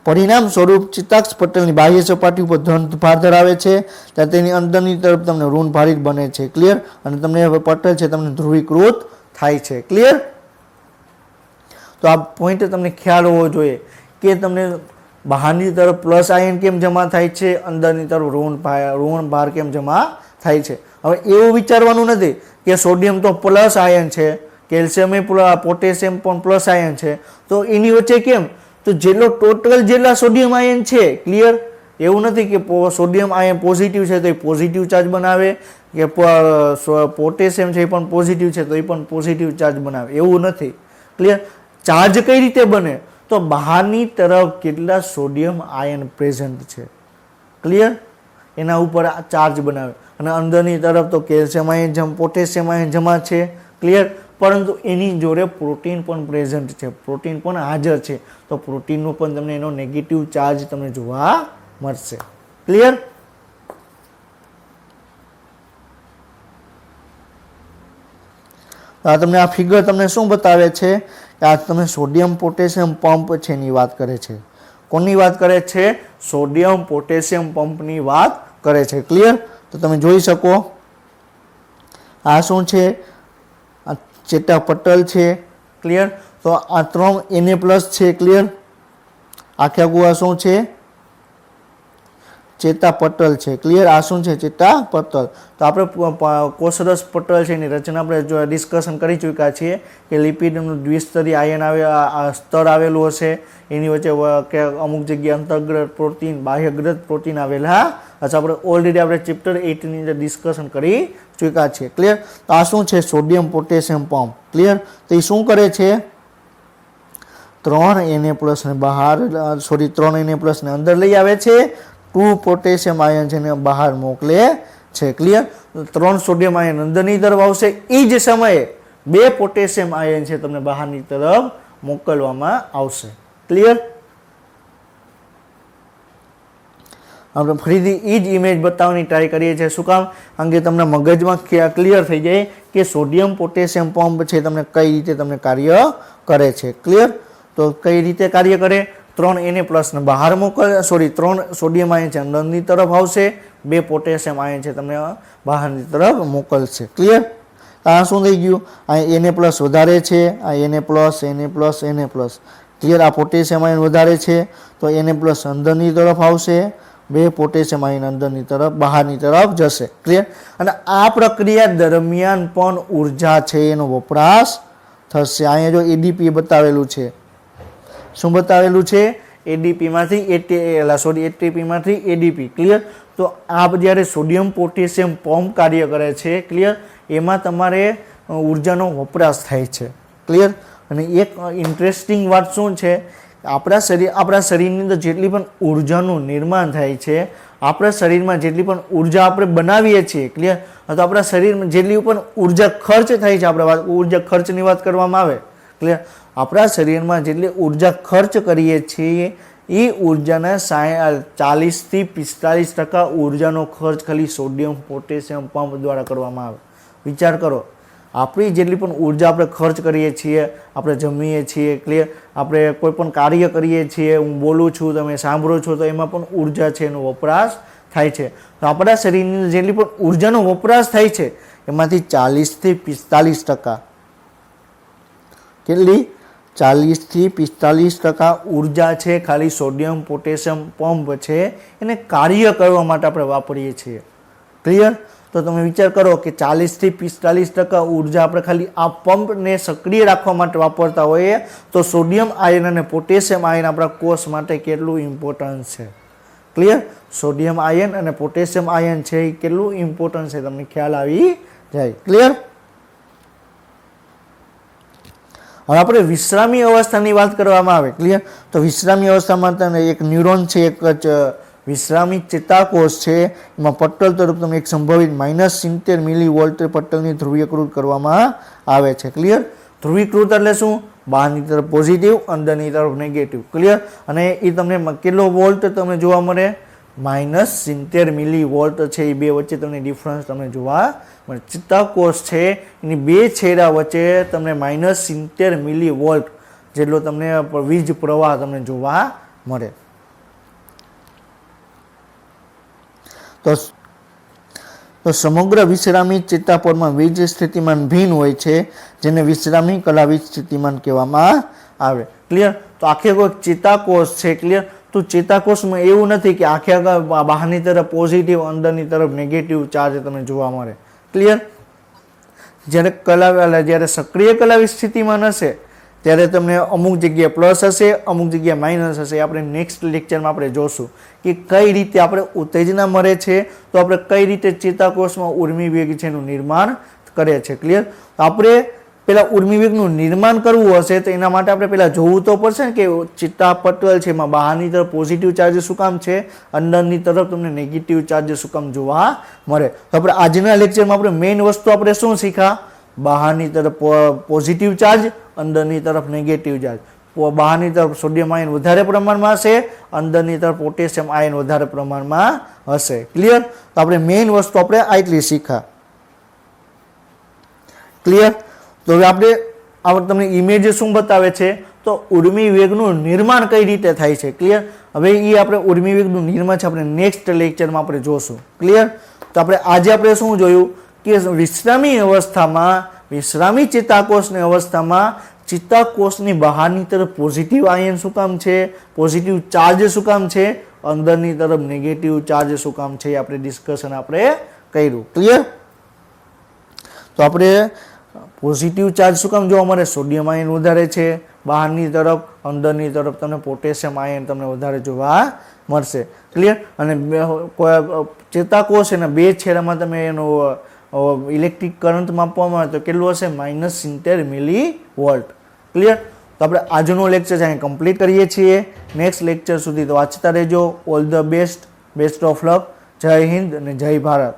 A: પરિણામ સ્વરૂપ ચેતાક્ષ પટલની બાહ્ય સપાટી ઉપર ધન ભાર ધરાવે છે ત્યારે તેની અંદરની તરફ તમને ઋણ ભારિત બને છે. ક્લિયર? અને તમને હવે પટલ છે તમને ધ્રુવીકૃત થાય છે. ક્લિયર? તો આ પોઈન્ટ તમને ખ્યાલ હોવો જોઈએ કે તમને બહારની તરફ પ્લસ આયન કેમ જમા થાય છે, અંદરની તરફ ઋણ ભાર કેમ જમા થાય છે. હવે એવું વિચારવાનું નથી કે સોડિયમ તો પ્લસ આયન છે, કેલ્શિયમ પોટેશિયમ પણ પ્લસ આયન છે, તો એની વચ્ચે કેમ? તો જેટલા સોડિયમ આયન છે. ક્લિયર? એવું નથી કે સોડિયમ આયન પોઝિટિવ છે તો એ પોઝિટિવ ચાર્જ બનાવે, કે પોટેશિયમ છે એ પણ પોઝિટિવ છે તો એ પણ પોઝિટિવ ચાર્જ બનાવે, એવું નથી. ક્લિયર? ચાર્જ કઈ રીતે બને? તો બહારની તરફ કેટલા સોડિયમ આયન પ્રેઝન્ટ છે, ક્લિયર, એના ઉપર ચાર્જ બનાવે. અને અંદરની તરફ તો કેલ્શિયમ આયન પોટેશિયમ આયન જમા છે, ક્લિયર. પરંતુ એની જોડે પ્રોટીન પણ પ્રેઝન્ટ છે, પ્રોટીન પણ હાજર છે, તો પ્રોટીનનો પણ તમને એનો નેગેટિવ ચાર્જ તમને જોવા મળશે, ક્લિયર. તમને આ ફિગર તમને શું બતાવે છે કે આ તમે સોડિયમ પોટેશિયમ પંપ છે એની વાત કરે છે. કોની વાત કરે છે? સોડિયમ પોટેશિયમ પંપની વાત કરે છે, ક્લિયર. તો તમે જોઈ શકો આ શું છે? આ ચેતાપટલ છે, ક્લિયર. તો આ 3 Na+ છે, ક્લિયર. આખે આખું આ શું છે? ચેતાપટલ છે, ક્લિયર. આ શું છે? ચેતાપટલ. તો આપણે કોષરસ પટલ છે એની રચના આપણે ડિસ્કશન કરી ચૂક્યા છીએ કે લિપિડનું દ્વિસ્તરીય આયન સ્તર આવેલું હશે, એની વચ્ચે કે અમુક જગ્યાએ અંતર્ગ્રત પ્રોટીન બાહ્યગ્રત પ્રોટીન આવેલા હશે. આપણે ઓલરેડી આપણે ચેપ્ટર 8 ની અંદર ડિસ્કશન કરી ચૂક્યા છીએ, ક્લિયર. તો આ શું છે? Sodium potassium pump, clear. તો એ શું કરે છે? 3 Na+ ને બહાર 3 Na+ ને અંદર લઈ આવે છે, 2 પોટેશિયમ આયન છે ને બહાર મોકલે છે, ક્લિયર. 3 સોડિયમ આયન અંદરની તરફ આવશે, એ જ સમયે 2 પોટેશિયમ આયન છે તમને બહારની તરફ મોકલવામાં આવશે, ક્લિયર. આપણે ફરીથી એ જ ઇમેજ બતાવવાની ટ્રાય કરીએ છીએ. શું કામ? કારણ કે તમને મગજમાં ક્લિયર થઈ જાય કે સોડિયમ પોટેશિયમ પંપ છે તમને કઈ રીતે તમને કાર્ય કરે છે, ક્લિયર. તો કઈ રીતે કાર્ય કરે? 3 Na+ ને બહાર 3 સોડિયમ આયન છે અંદરની તરફ આવશે, 2 પોટેશિયમ આયન છે તમને બહારની તરફ મોકલશે, ક્લિયર. આ શું થઈ ગયું? આ Na+ વધારે છે, આ Na+, ક્લિયર. આ પોટેશિયમ આયન વધારે છે તો Na+ અંદરની તરફ આવશે, 2 પોટેશિયમ આયન અંદરની તરફ બહારની તરફ જશે, ક્લિયર. અને આ પ્રક્રિયા દરમિયાન પણ ઉર્જા છે એનો વપરાશ થશે. અહીંયા જો ADP બતાવેલું છે. શું બતાવેલું છે? ADP માંથી ATP માંથી ADP, ક્લિયર. તો આ જ્યારે સોડિયમ પોટેશિયમ પંપ કાર્ય કરે છે, ક્લિયર, એમાં તમારે ઉર્જાનો વપરાશ થાય છે, ક્લિયર. અને એક ઇન્ટરેસ્ટિંગ વાત શું છે? આપણા શરીરની અંદર જેટલી પણ ઉર્જાનું નિર્માણ થાય છે, આપણા શરીરમાં જેટલી પણ ઉર્જા આપણે બનાવીએ છીએ, ક્લિયર, તો આપણા શરીરમાં જેટલી પણ ઉર્જા ખર્ચ થાય છે, આપણે ઉર્જા ખર્ચની વાત કરવામાં આવે, ક્લિયર, આપણા શરીરમાં જેટલી ઉર્જા ખર્ચ કરીએ છીએ એ ઉર્જાના 40 થી 45% ઉર્જાનો ખર્ચ ખાલી સોડિયમ પોટેશિયમ પંપ દ્વારા કરવામાં આવે. વિચાર કરો, આપણી જેટલી પણ ઉર્જા આપણે ખર્ચ કરીએ છીએ, આપણે જમીએ છીએ, ક્લિયર, આપણે કોઈ પણ કાર્ય કરીએ છીએ, હું બોલું છું, તમે સાંભળો છો, તો એમાં પણ ઉર્જા છે એનો વપરાશ થાય છે. તો આપણા શરીરની જેટલી પણ ઉર્જાનો વપરાશ થાય છે એમાંથી 40 થી 45% કેટલી? 40 થી 45% ઉર્જા છે ખાલી સોડિયમ પોટેશિયમ પંપ છે એને કાર્ય કરવા માટે આપણે વાપરીએ છીએ, ક્લિયર. તો તમે વિચાર કરો કે 40 થી 45% ઉર્જા આપણે ખાલી આ પંપને સક્રિય રાખવા માટે વાપરતા હોઈએ તો સોડિયમ આયન અને પોટેશિયમ આયન આપણા કોષ માટે કેટલું ઇમ્પોર્ટન્ટ છે, ક્લિયર. સોડિયમ આયન અને પોટેશિયમ આયન છે એ કેટલું ઇમ્પોર્ટન્ટ છે તમને ખ્યાલ આવી જાય, ક્લિયર. હવે આપણે વિશ્રામી અવસ્થાની વાત કરવામાં આવે, ક્લિયર. તો વિશ્રામી અવસ્થામાં એક ન્યુરોન છે, એક જ વિશ્રામી ચેતાકોષ છે, એમાં પટલ તરફ તમે એક સંભવિત -70 મિલીવોલ્ટ પટલની ધ્રુવીકૃત કરવામાં આવે છે, ક્લિયર. ધ્રુવીકૃત એટલે શું? બહારની તરફ પોઝિટિવ, અંદરની તરફ નેગેટિવ, ક્લિયર. અને એ તમને કેટલો વોલ્ટ તમને જોવા મળે? -70 મિલીવોલ્ટ છે. એ બે વચ્ચે તમને ડિફરન્સ તમને જોવા મળે. ચેતાકોષ છે એની બે છેડા વચ્ચે તમને -70 મિલીવોલ્ટ જેટલો તમને વીજ પ્રવાહ તમને જોવા મળે. તો સમગ્ર વિશ્રામી ચેતાપોરમાં વીજ સ્થિતિમાન ભિન્ન હોય છે, જેને વિશ્રામી કલાવીજ સ્થિતિમાન કહેવામાં આવે, ક્લિયર. તો આખે કોઈ ચેતાકોષ છે, ક્લિયર. તો ચેતાકોષમાં એવું નથી કે આખે આખા બહારની તરફ પોઝિટિવ, અંદરની તરફ નેગેટિવ ચાર્જ તમને જોવા મળે, ક્લિયર. જ્યારે સક્રિય કલાવી સ્થિતિમાન હશે ત્યારે તમને અમુક જગ્યાએ પ્લસ હશે, અમુક જગ્યાએ માઇનસ હશે. આપણે નેક્સ્ટ લેક્ચરમાં આપણે જોશું કે કઈ રીતે આપણે ઉત્તેજના મળે છે, તો આપણે કઈ રીતે ચેતાકોષમાં ઉર્મિ વેગ છે એનું નિર્માણ કરે છે, ક્લિયર. આપણે પેલા ઉર્મિવેગનું નિર્માણ કરવું હશે તો એના માટે આપણે પેલા જોવું તો પડશે ને કે ચિત્તાપટલ છે એમાં બહારની તરફ પોઝિટિવ ચાર્જ શું કામ છે, અંદરની તરફ તમને નેગેટિવ ચાર્જ શું કામ જોવા મળે. તો આપણે આજના લેક્ચરમાં આપણે મેઇન વસ્તુ આપણે શું શીખ્યા, બહારની તરફ પોઝિટિવ ચાર્જ, અંદરની તરફ નેગેટિવ ચાર્જ. બહારની તરફ સોડિયમ આયન વધારે પ્રમાણમાં હશે, અંદરની તરફ પોટેશિયમ આયન વધારે પ્રમાણમાં હશે. ક્લિયર? તો આપણે મેઇન વસ્તુ આપણે આટલી શીખ્યા. ક્લિયર? તો હવે આપણે તમને ઇમેજ શું બતાવે છે, તો ઉર્મિ વેગનું નિર્માણ કઈ રીતે થાય છે. ક્લિયર? હવે એ આપણે ઉર્મિ વેગનું નિર્માણ છે આપણે નેક્સ્ટ લેક્ચરમાં આપણે જોશું. ક્લિયર? તો આપણે આજે આપણે શું જોયું કે વિશ્રામી અવસ્થામાં, વિશ્રામી ચેતાકોષની અવસ્થામાં ચેતાકોષની બહારની તરફ પોઝિટિવ આયન શું કામ છે, પોઝિટિવ ચાર્જ શું કામ છે, અંદરની તરફ નેગેટિવ ચાર્જ શું કામ છે, આપણે ડિસ્કશન આપણે કર્યું. ક્લિયર? તો આપણે પોઝિટિવ ચાર્જ શું કામ જોવા મળે, સોડિયમ આયન વધારે છે બહારની તરફ, અંદરની તરફ તમને પોટેશિયમ આયન તમને વધારે જોવા મળશે. ક્લિયર? અને ચેતાકોષ એના બે છેડામાં તમે એનો ઇલેક્ટ્રિક કરંટ માપવામાં આવે તો કેટલું હશે, -70 મિલીવોલ્ટ. ક્લિયર? તો આપણે આજનો લેક્ચર છે અહીં કમ્પ્લીટ કરીએ છીએ. નેક્સ્ટ લેક્ચર સુધી તો વાંચતા રહેજો. All the best, best of luck. જય હિન્દ અને જય ભારત.